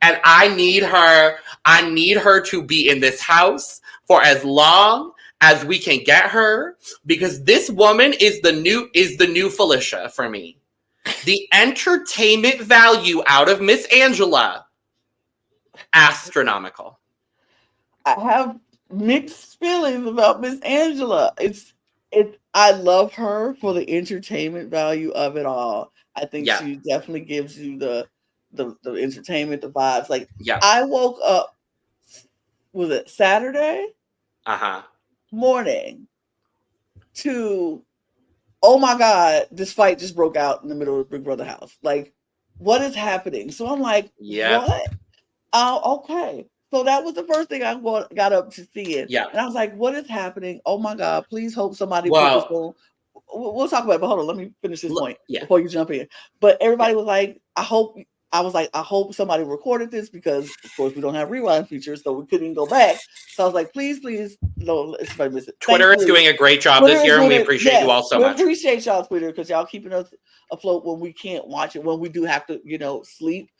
And I need her to be in this house for as long as we can get her, because this woman is the new Felicia for me. The entertainment value out of Miss Angela, astronomical. I have mixed feelings about Miss Angela. I love her for the entertainment value of it all. I think she definitely gives you the entertainment, the vibes. Like, I woke up, was it Saturday? Morning to, oh my God, this fight just broke out in the middle of Big Brother house. Like, what is happening? So I'm like, what? Okay. So that was the first thing I got up to see it. Yeah. And I was like, what is happening? Oh my God, please hope somebody put this on. We'll talk about it, but hold on, let me finish this point before you jump in. But everybody was like, I hope somebody recorded this, because of course we don't have rewind features, so we couldn't go back. So I was like, please, no, somebody miss it. Twitter is doing a great job this year, and we appreciate you all so much. We appreciate y'all, Twitter, because y'all keeping us afloat when we can't watch it, when we do have to, sleep.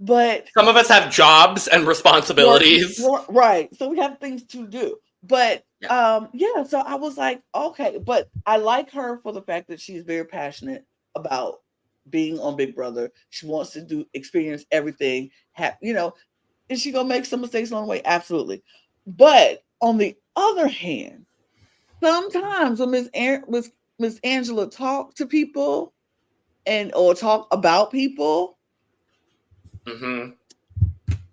But some of us have jobs and responsibilities. Right. So we have things to do. But so I was like, okay. But I like her for the fact that she's very passionate about being on Big Brother. She wants to experience everything. Is she gonna make some mistakes along the way? Absolutely. But on the other hand, sometimes when Miss Angela talk to people or talk about people,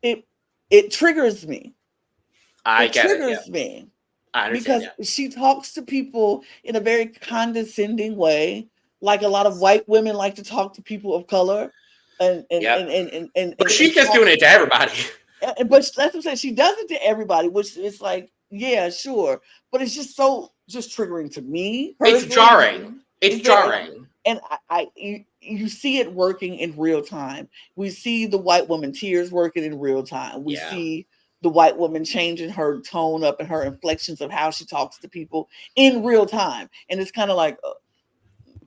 it triggers me. It triggers me. I understand, because she talks to people in a very condescending way, like a lot of white women like to talk to people of color, and but she's just doing it to everybody. But that's what I'm saying. She does it to everybody, which is like, yeah, sure, but it's just triggering to me. It's jarring. It's jarring. And you see it working in real time. We see the white woman tears working in real time. We see the white woman changing her tone up and her inflections of how she talks to people in real time. And it's kind of like,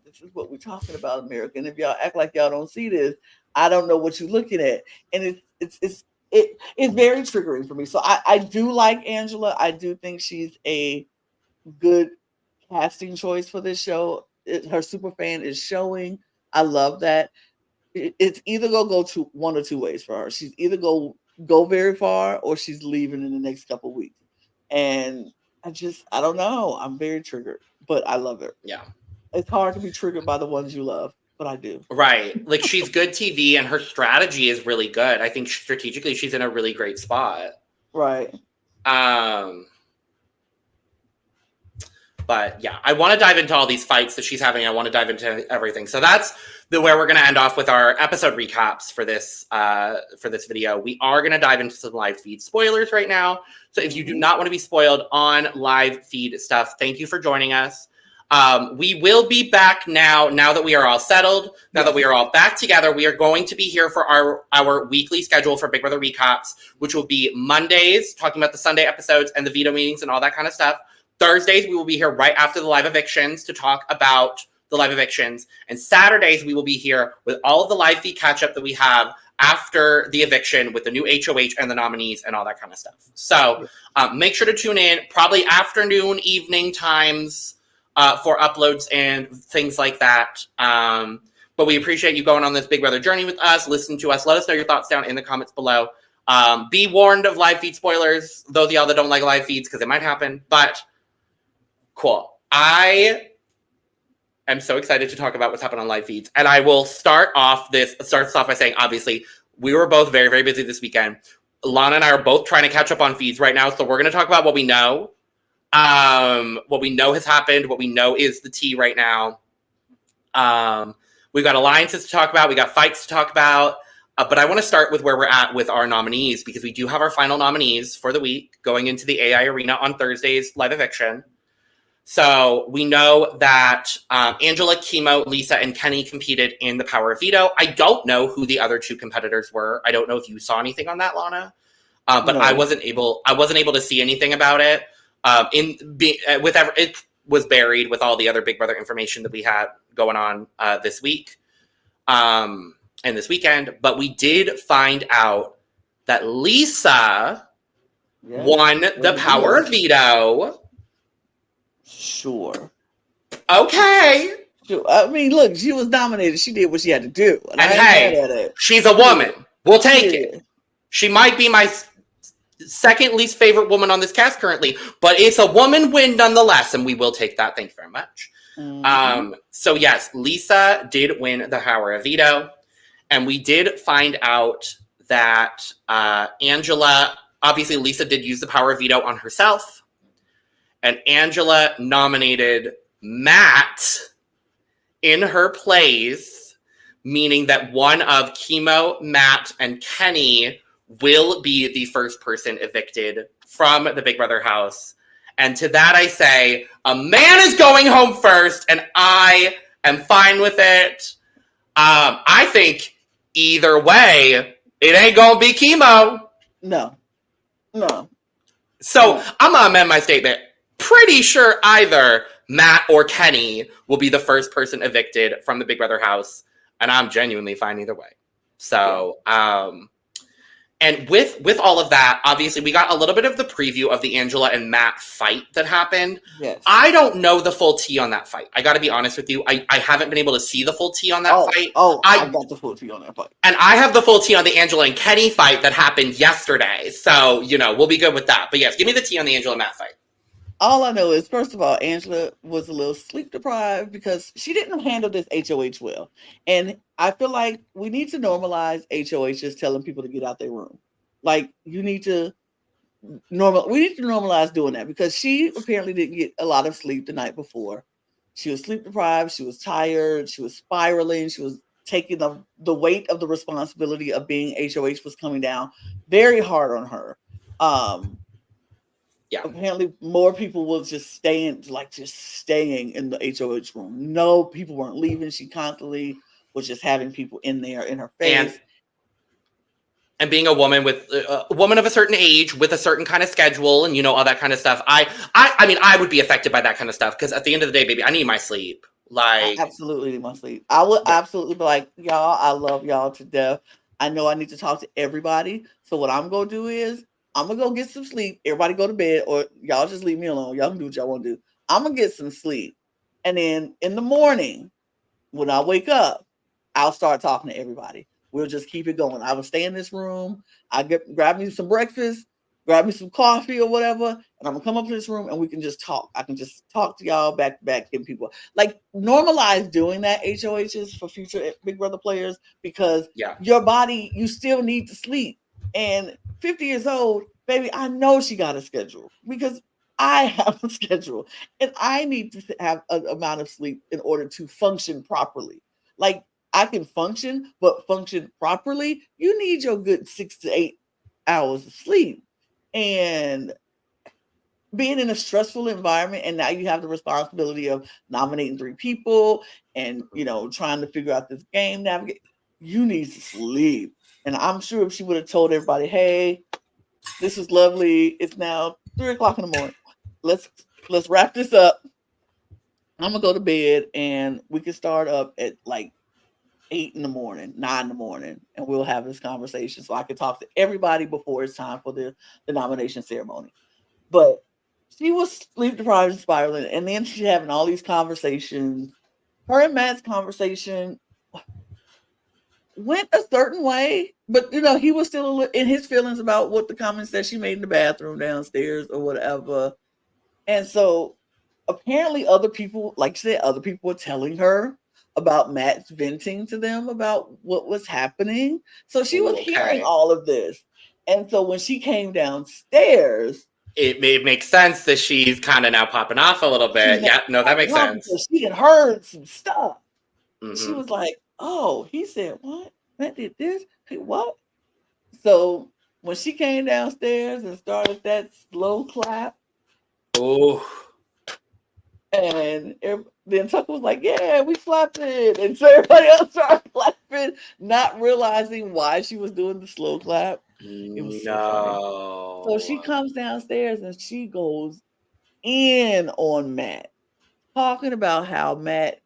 this is what we're talking about, America. And if y'all act like y'all don't see this, I don't know what you're looking at. And it's very triggering for me. So I do like Angela. I do think she's a good casting choice for this show. Her super fan is showing. I love that. It's either gonna go to one or two ways for her. She's either go very far, or she's leaving in the next couple of weeks. And I don't know. I'm very triggered, but I love her. Yeah. It's hard to be triggered by the ones you love, but I do. Right. Like, she's good TV, and her strategy is really good. I think strategically she's in a really great spot. Right. But But yeah, I want to dive into all these fights that she's having. I want to dive into everything. So that's where we're going to end off with our episode recaps for this video. We are going to dive into some live feed spoilers right now. So if you do not want to be spoiled on live feed stuff, thank you for joining us. We will be back now that we are all settled, now that we are all back together. We are going to be here for our weekly schedule for Big Brother recaps, which will be Mondays, talking about the Sunday episodes and the veto meetings and all that kind of stuff. Thursdays, we will be here right after the live evictions to talk about the live evictions. And Saturdays, we will be here with all of the live feed catch-up that we have after the eviction with the new HOH and the nominees and all that kind of stuff. So make sure to tune in, probably afternoon, evening times for uploads and things like that. But we appreciate you going on this Big Brother journey with us. Listen to us. Let us know your thoughts down in the comments below. Be warned of live feed spoilers, those of y'all that don't like live feeds, because it might happen. But cool. I am so excited to talk about what's happened on live feeds. And I will start off by saying, obviously, we were both very, very busy this weekend. Lana and I are both trying to catch up on feeds right now. So we're going to talk about what we know. What we know has happened, what we know is the tea right now. We've got alliances to talk about. We got fights to talk about. But I want to start with where we're at with our nominees, because we do have our final nominees for the week going into the AI Arena on Thursday's live eviction. So we know that Angela, Chemo, Lisa, and Kenny competed in the Power of Veto. I don't know who the other two competitors were. I don't know if you saw anything on that, Lana. But no. I wasn't able to see anything about it. It was buried with all the other Big Brother information that we had going on this week and this weekend. But we did find out that Lisa won the Power of Veto. Sure. Okay. Sure. I mean, look, she was nominated. She did what she had to do. And hey, she's a woman. We'll take it. She might be my second least favorite woman on this cast currently, but it's a woman win nonetheless, and we will take that. Thank you very much. Mm-hmm. So yes, Lisa did win the Power of Veto, and we did find out that Angela, obviously Lisa did use the Power of Veto on herself, and Angela nominated Matt in her place, meaning that one of Chemo, Matt, and Kenny will be the first person evicted from the Big Brother house. And to that I say, a man is going home first, and I am fine with it. I think either way, it ain't gonna be Chemo. No. So I'm gonna amend my statement. Pretty sure either Matt or Kenny will be the first person evicted from the Big Brother house, and I'm genuinely fine either way. So, and with all of that, obviously, we got a little bit of the preview of the Angela and Matt fight that happened. Yes. I don't know the full tea on that fight. I got to be honest with you. I haven't been able to see the full tea on that fight. I got the full tea on that fight. And I have the full tea on the Angela and Kenny fight that happened yesterday. So, we'll be good with that. But yes, give me the tea on the Angela and Matt fight. All I know is, first of all, Angela was a little sleep deprived because she didn't handle this HOH well. And I feel like we need to normalize HOHs telling people to get out their room. Like, we need to normalize doing that, because she apparently didn't get a lot of sleep the night before. She was sleep deprived. She was tired. She was spiraling. She was taking the weight of the responsibility of being HOH was coming down very hard on her. Apparently more people was just staying in the HOH room. No, people weren't leaving. She constantly was just having people in there in her face. And being a woman a woman of a certain age with a certain kind of schedule and all that kind of stuff. I mean, I would be affected by that kind of stuff, because at the end of the day, baby, I need my sleep. Like, I absolutely need my sleep. I would absolutely be like, y'all, I love y'all to death. I know I need to talk to everybody. So what I'm gonna do is I'm going to go get some sleep. Everybody go to bed, or y'all just leave me alone. Y'all can do what y'all want to do. I'm going to get some sleep. And then in the morning, when I wake up, I'll start talking to everybody. We'll just keep it going. I will stay in this room. Grab me some breakfast, grab me some coffee or whatever, and I'm going to come up to this room and we can just talk. I can just talk to y'all back to back, getting people. Like, normalize doing that, HOHs, for future Big Brother players, because your body, you still need to sleep. And 50 years old, baby, I know she got a schedule, because I have a schedule and I need to have an amount of sleep in order to function properly. Like I can function, but function properly, you need your good 6 to 8 hours of sleep. And being in a stressful environment, and now you have the responsibility of nominating 3 people and trying to figure out this game, navigate, you need to sleep. And I'm sure if she would have told everybody, hey, this is lovely, it's now 3 o'clock in the morning, let's wrap this up, I'm gonna go to bed and we can start up at like 8 in the morning, 9 in the morning, and we'll have this conversation so I can talk to everybody before it's time for the nomination ceremony. But she was sleep deprived and spiraling, and then she's having all these conversations. Her and Matt's conversation went a certain way, but he was still in his feelings about what the comments that she made in the bathroom downstairs or whatever. And so apparently other people, like she said, other people were telling her about Matt's venting to them about what was happening. So she was hearing all of this. And so when she came downstairs, it makes sense that she's kind of now popping off a little bit. Yeah, no, that makes sense. She had heard some stuff. Mm-hmm. She was like, oh, he said, what? Matt did this? Hey, what? So when she came downstairs and started that slow clap, oh, and then Tucker was like, yeah, we slapped it. And so everybody else started clapping, not realizing why she was doing the slow clap. It was so funny. So she comes downstairs and she goes in on Matt, talking about how Matt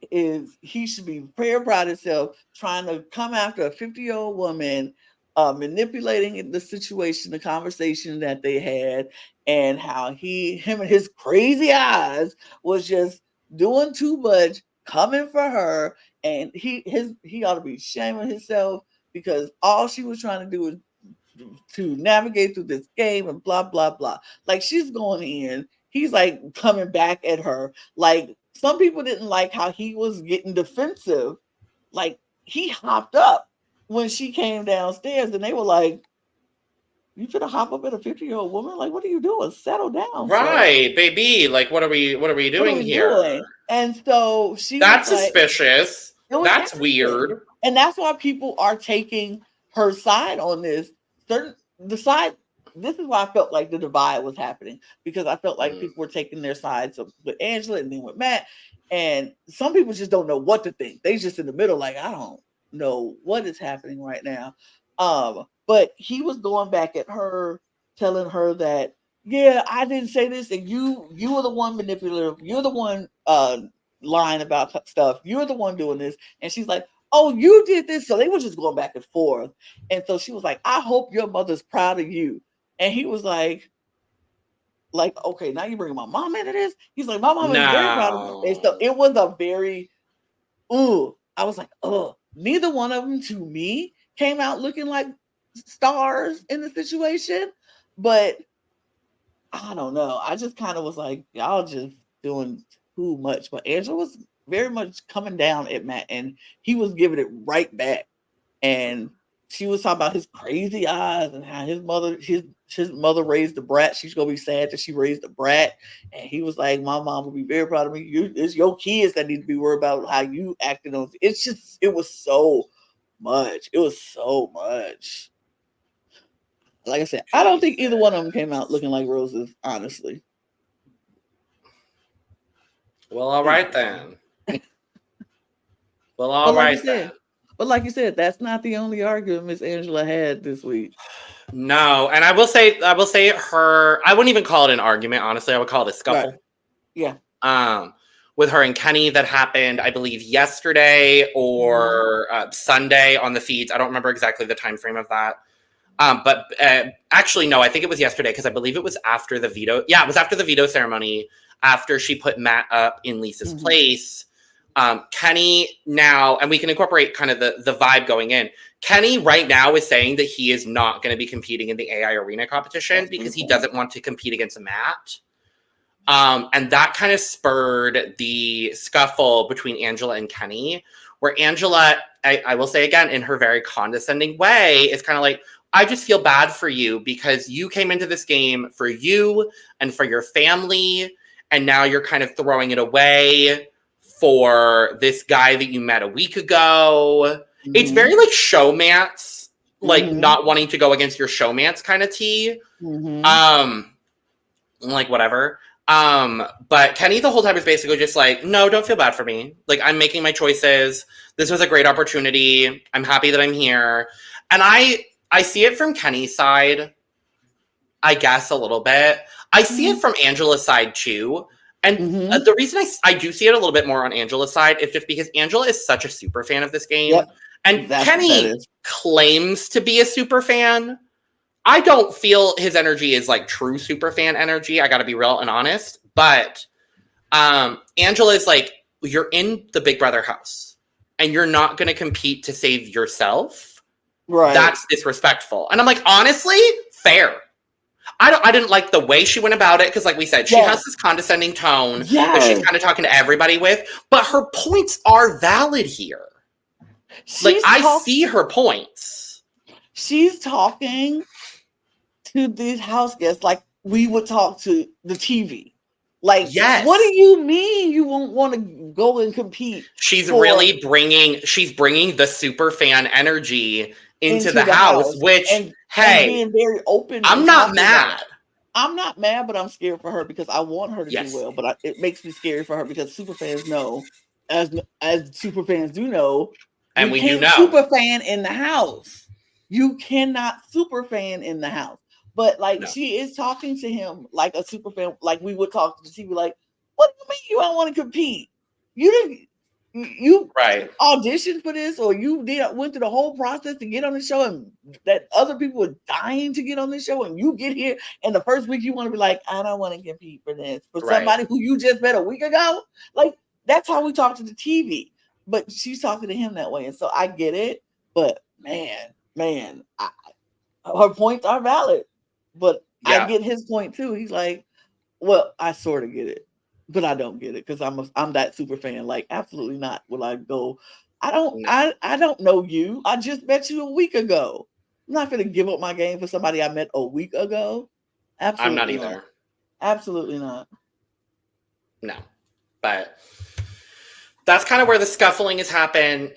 he should be very proud of himself, trying to come after a 50-year-old woman, manipulating the situation, the conversation that they had, and how him and his crazy eyes was just doing too much, coming for her, and he ought to be shaming himself because all she was trying to do was to navigate through this game and blah blah blah. Like she's going in, he's like coming back at her. Like some people didn't like how he was getting defensive. Like he hopped up when she came downstairs, and they were like, "You finna hop up at a 50-year-old woman? Like, what are you doing? Settle down, right, sir. Baby. Like, what are we doing here?" And so that's suspicious. That's weird, and that's why people are taking her side on this. This is why I felt like the divide was happening, because I felt like people were taking their sides with Angela and then with Matt, and some people just don't know what to think. They just in the middle, like, I don't know what is happening right now. But he was going back at her, telling her that, yeah, I didn't say this, and you were the one manipulative. You're the one lying about stuff. You're the one doing this. And she's like, oh, you did this. So they were just going back and forth. And so she was like, I hope your mother's proud of you. And he was like, okay, now you bring my mom into this? He's like, my mom is very proud of me. And so it was a very, I was like, neither one of them to me came out looking like stars in the situation. But I don't know. I just kind of was like, y'all just doing too much. But Angela was very much coming down at Matt, and he was giving it right back. And she was talking about his crazy eyes and how his mother raised the brat. She's gonna be sad that she raised the brat. And he was like, my mom will be very proud of me. It's your kids that need to be worried about how you acted on. It was so much. It was so much. Like I said, I don't think either one of them came out looking like roses, honestly. Well, all right then. Well, all right then. But like you said, that's not the only argument Miss Angela had this week. No, and I will say her. I wouldn't even call it an argument. Honestly, I would call it a scuffle. Right. Yeah. With her and Kenny that happened, I believe yesterday or Sunday on the feeds. I don't remember exactly the time frame of that. But actually, no, I think it was yesterday because I believe it was after the veto. Yeah, it was after the veto ceremony, after she put Matt up in Lisa's place. Kenny now, and we can incorporate kind of the vibe going in. Kenny right now is saying that he is not going to be competing in the AI arena competition because he doesn't want to compete against Matt. And that kind of spurred the scuffle between Angela and Kenny, where Angela, I will say again, in her very condescending way, is kind of like, I just feel bad for you because you came into this game for you and for your family, and now you're kind of throwing it away for this guy that you met a week ago. Mm-hmm. It's very like showmance, like not wanting to go against your showmance kind of tea. Like whatever. But Kenny the whole time is basically just like, no, don't feel bad for me. Like, I'm making my choices. This was a great opportunity. I'm happy that I'm here. And I see it from Kenny's side, I guess, a little bit. I see it from Angela's side, too. And the reason I do see it a little bit more on Angela's side is just because Angela is such a super fan of this game. Yep. And Kenny claims to be a super fan. I don't feel his energy is like true super fan energy. I got to be real and honest. But Angela is like, you're in the Big Brother house and you're not going to compete to save yourself. Right. That's disrespectful. And I'm like, honestly, fair. I didn't like the way she went about it because, like we said, she has this condescending tone that she's kind of talking to everybody with. But her points are valid here. I see her points. She's talking to these house guests like we would talk to the TV. Like, what do you mean you won't want to go and compete? She's really bringing the super fan energy into the house, which, and being very open. I'm not mad. I'm not mad, but I'm scared for her because I want her to do well. But it makes me scary for her because super fans know, as super fans do know, and we do know, super fan in the house. You cannot super fan in the house. But she is talking to him like a super fan, like we would talk to the TV. Like, what do you mean you don't want to compete? You auditioned for this, or you went through the whole process to get on the show, and that other people were dying to get on the show, and you get here, and the first week you want to be like, I don't want to compete for this for somebody who you just met a week ago. Like, that's how we talk to the TV. But she's talking to him that way, and so I get it. But man, her points are valid. But I get his point too. He's like, well, I sort of get it, but I don't get it because I'm that super fan. Like, absolutely not. Will I go? I don't know you. I just met you a week ago. I'm not going to give up my game for somebody I met a week ago. Absolutely, I'm not either. Absolutely not. No, but that's kind of where the scuffling is happening.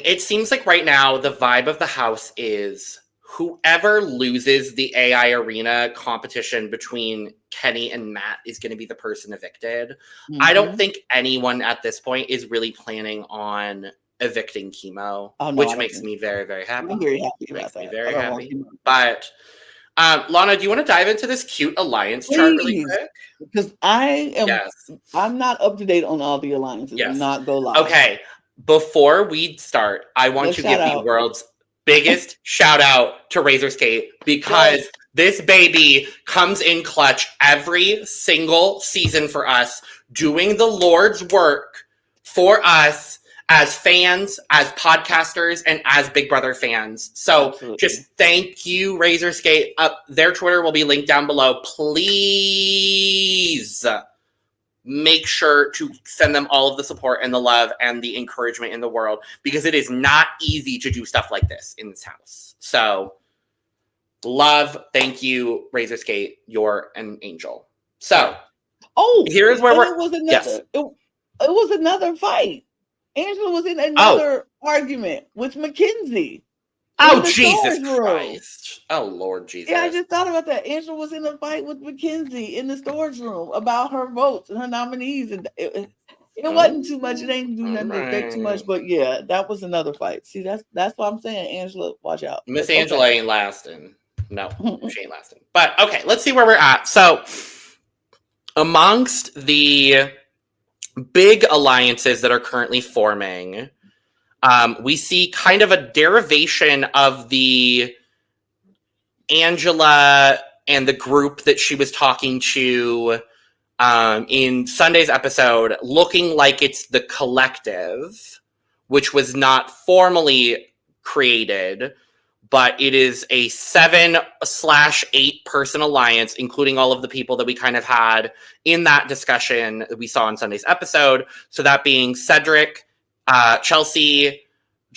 It seems like right now the vibe of the house is whoever loses the AI arena competition between Kenny and Matt is going to be the person evicted. I don't think anyone at this point is really planning on evicting Chemo, which makes me very, very happy. I'm very happy about that. Makes me very happy. But Lana, do you want to dive into this cute alliance chart really quick? Because I'm not up to date on all the alliances. Do not go live. Okay. Before we start, I want to give the world's biggest shout out to Razorskate because this baby comes in clutch every single season for us, doing the Lord's work for us as fans, as podcasters, and as Big Brother fans. So just thank you, Razorskate. Their Twitter will be linked down below. Please make sure to send them all of the support and the love and the encouragement in the world because it is not easy to do stuff like this in this house. So love, thank you, Razorskate. You're an angel. So here's where it was another fight. Angela was in another argument with Mackenzie. Oh, Jesus Christ. Oh, Lord Jesus. Yeah, I just thought about that. Angela was in a fight with Mackenzie in the storage room about her votes and her nominees. And it wasn't too much. It ain't do nothing to affect too much. But yeah, that was another fight. See, that's what I'm saying. Angela, watch out. Miss Angela ain't lasting. No, she ain't lasting. But okay, let's see where we're at. So amongst the big alliances that are currently forming, we see kind of a derivation of the Angela and the group that she was talking to in Sunday's episode, looking like it's the collective, which was not formally created, but it is a 7/8 person alliance, including all of the people that we kind of had in that discussion that we saw in Sunday's episode. So that being Cedric, Chelsea,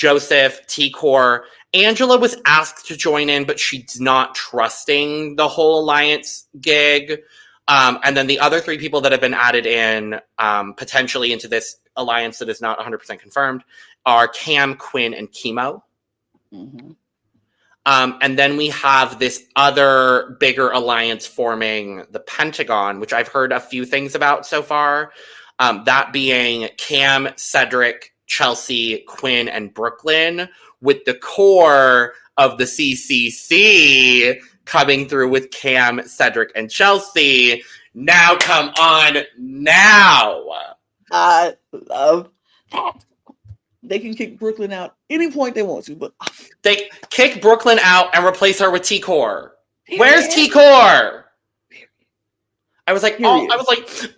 Joseph, T-Core. Angela was asked to join in, but she's not trusting the whole alliance gig. And then the other 3 people that have been added in potentially into this alliance that is not 100% confirmed are Cam, Quinn, and Chemo. Mm-hmm. And then we have this other bigger alliance forming, the Pentagon, which I've heard a few things about so far. That being Cam, Cedric, Chelsea, Quinn, and Brooklyn, with the core of the CCC coming through with Cam, Cedric, and Chelsea. Now, come on now. I love that. They can kick Brooklyn out any point they want to, but they kick Brooklyn out and replace her with T-Core. Where's T-Core? I was like,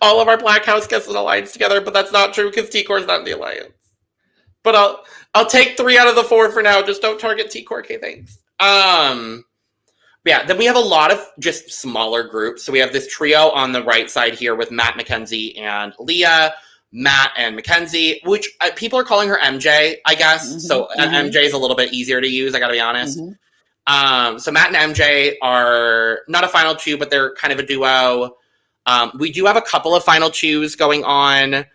all of our Black House gets an alliance together, but that's not true because T-Core's not in the alliance. But I'll take 3 out of the 4 for now. Just don't target T-Core. Okay, thanks. Yeah, then we have a lot of just smaller groups. So we have this trio on the right side here with Matt, Mackenzie, and Leah. Matt and Mackenzie, which people are calling her MJ, I guess. Mm-hmm, so MJ is a little bit easier to use, I gotta be honest. Mm-hmm. So Matt and MJ are not a final 2, but they're kind of a duo. We do have a couple of final 2s going on.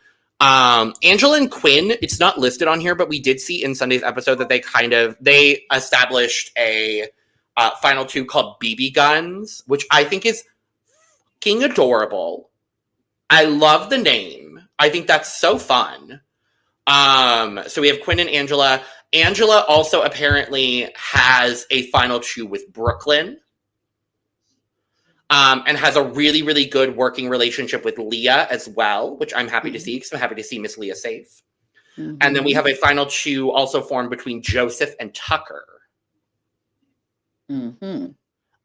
Angela and Quinn, it's not listed on here, but we did see in Sunday's episode that they established a final 2 called BB Guns, which I think is fucking adorable. I love the name. I think that's so fun. So we have Quinn and Angela. Angela also apparently has a final 2 with Brooklyn. And has a really, really good working relationship with Leah as well, which I'm happy to see because I'm happy to see Miss Leah safe. Mm-hmm. And then we have a final 2 also formed between Joseph and Tucker. Mm-hmm.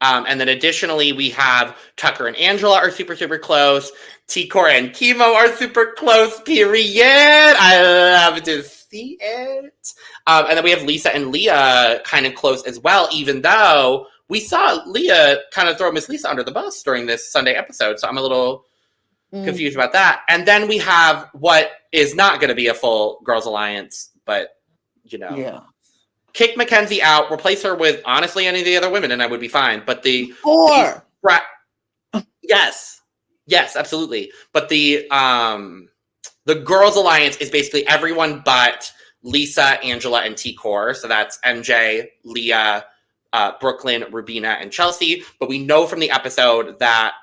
And then additionally, we have Tucker and Angela are super, super close. T-Core and Chemo are super close, period. I love to see it. And then we have Lisa and Leah kind of close as well, even though we saw Leah kind of throw Miss Lisa under the bus during this Sunday episode. So I'm a little confused about that. And then we have what is not going to be a full Girls Alliance, but, yeah. Kick Mackenzie out, replace her with, honestly, any of the other women, and I would be fine. But yes, absolutely. But the Girls Alliance is basically everyone but Lisa, Angela, and T-Core. So that's MJ, Leah, Brooklyn, Rubina, and Chelsea. But we know from the episode that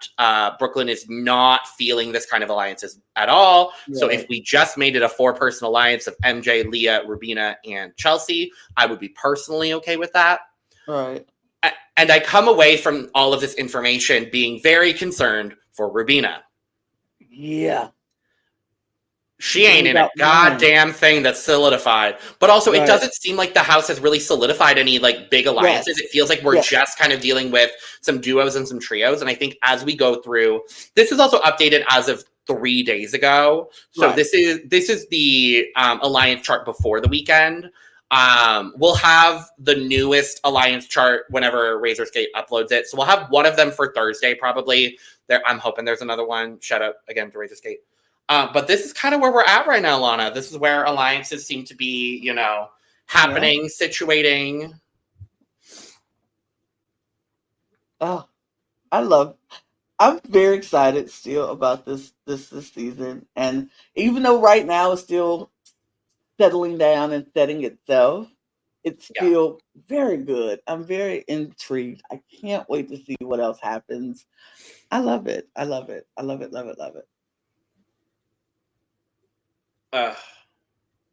Brooklyn is not feeling this kind of alliances at all. Yeah. So if we just made it a 4-person alliance of MJ, Leah, Rubina, and Chelsea, I would be personally okay with that. Right. And I come away from all of this information being very concerned for Rubina. Yeah. She ain't in a goddamn thing that's solidified. But also, it doesn't seem like the house has really solidified any, big alliances. Yes. It feels like we're just kind of dealing with some duos and some trios. And I think as we go through, this is also updated as of 3 days ago. So this is the alliance chart before the weekend. We'll have the newest alliance chart whenever Razor's Gate uploads it. So we'll have one of them for Thursday, probably. I'm hoping there's another one. Shout out again to Razor's Gate. But this is kind of where we're at right now, Lana. This is where alliances seem to be, happening, situating. Oh, I'm very excited still about this season. And even though right now it's still settling down and setting itself, it's still very good. I'm very intrigued. I can't wait to see what else happens. I love it. I love it. I love it, love it, love it.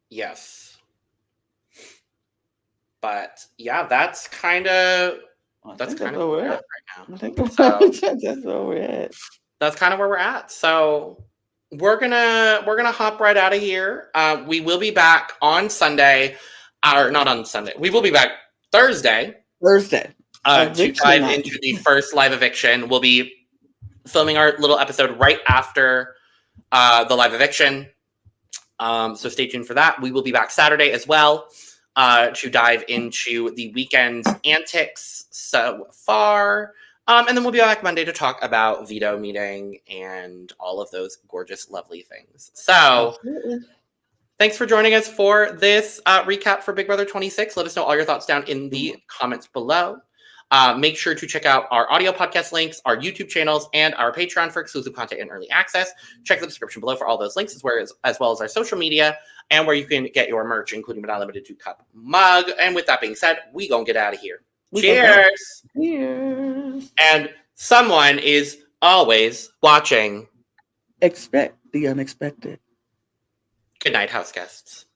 Yes. But yeah, that's kind of where we're at right now. I think that's where we're at. That's kind of where we're at. So we're gonna hop right out of here. We will be back on Sunday, or not on Sunday. We will be back Thursday. To dive into the first live eviction. We'll be filming our little episode right after the live eviction. So stay tuned for that. We will be back Saturday as well to dive into the weekend's antics so far. And then we'll be back Monday to talk about veto meeting and all of those gorgeous, lovely things. So Thanks for joining us for this recap for Big Brother 26. Let us know all your thoughts down in the comments below. Make sure to check out our audio podcast links, our YouTube channels, and our Patreon for exclusive content and early access. Check the description below for all those links, as well as our social media, and where you can get your merch, including but not limited to cup mug. And with that being said, we gonna get out of here. Cheers! Cheers! And someone is always watching. Expect the unexpected. Good night, house guests.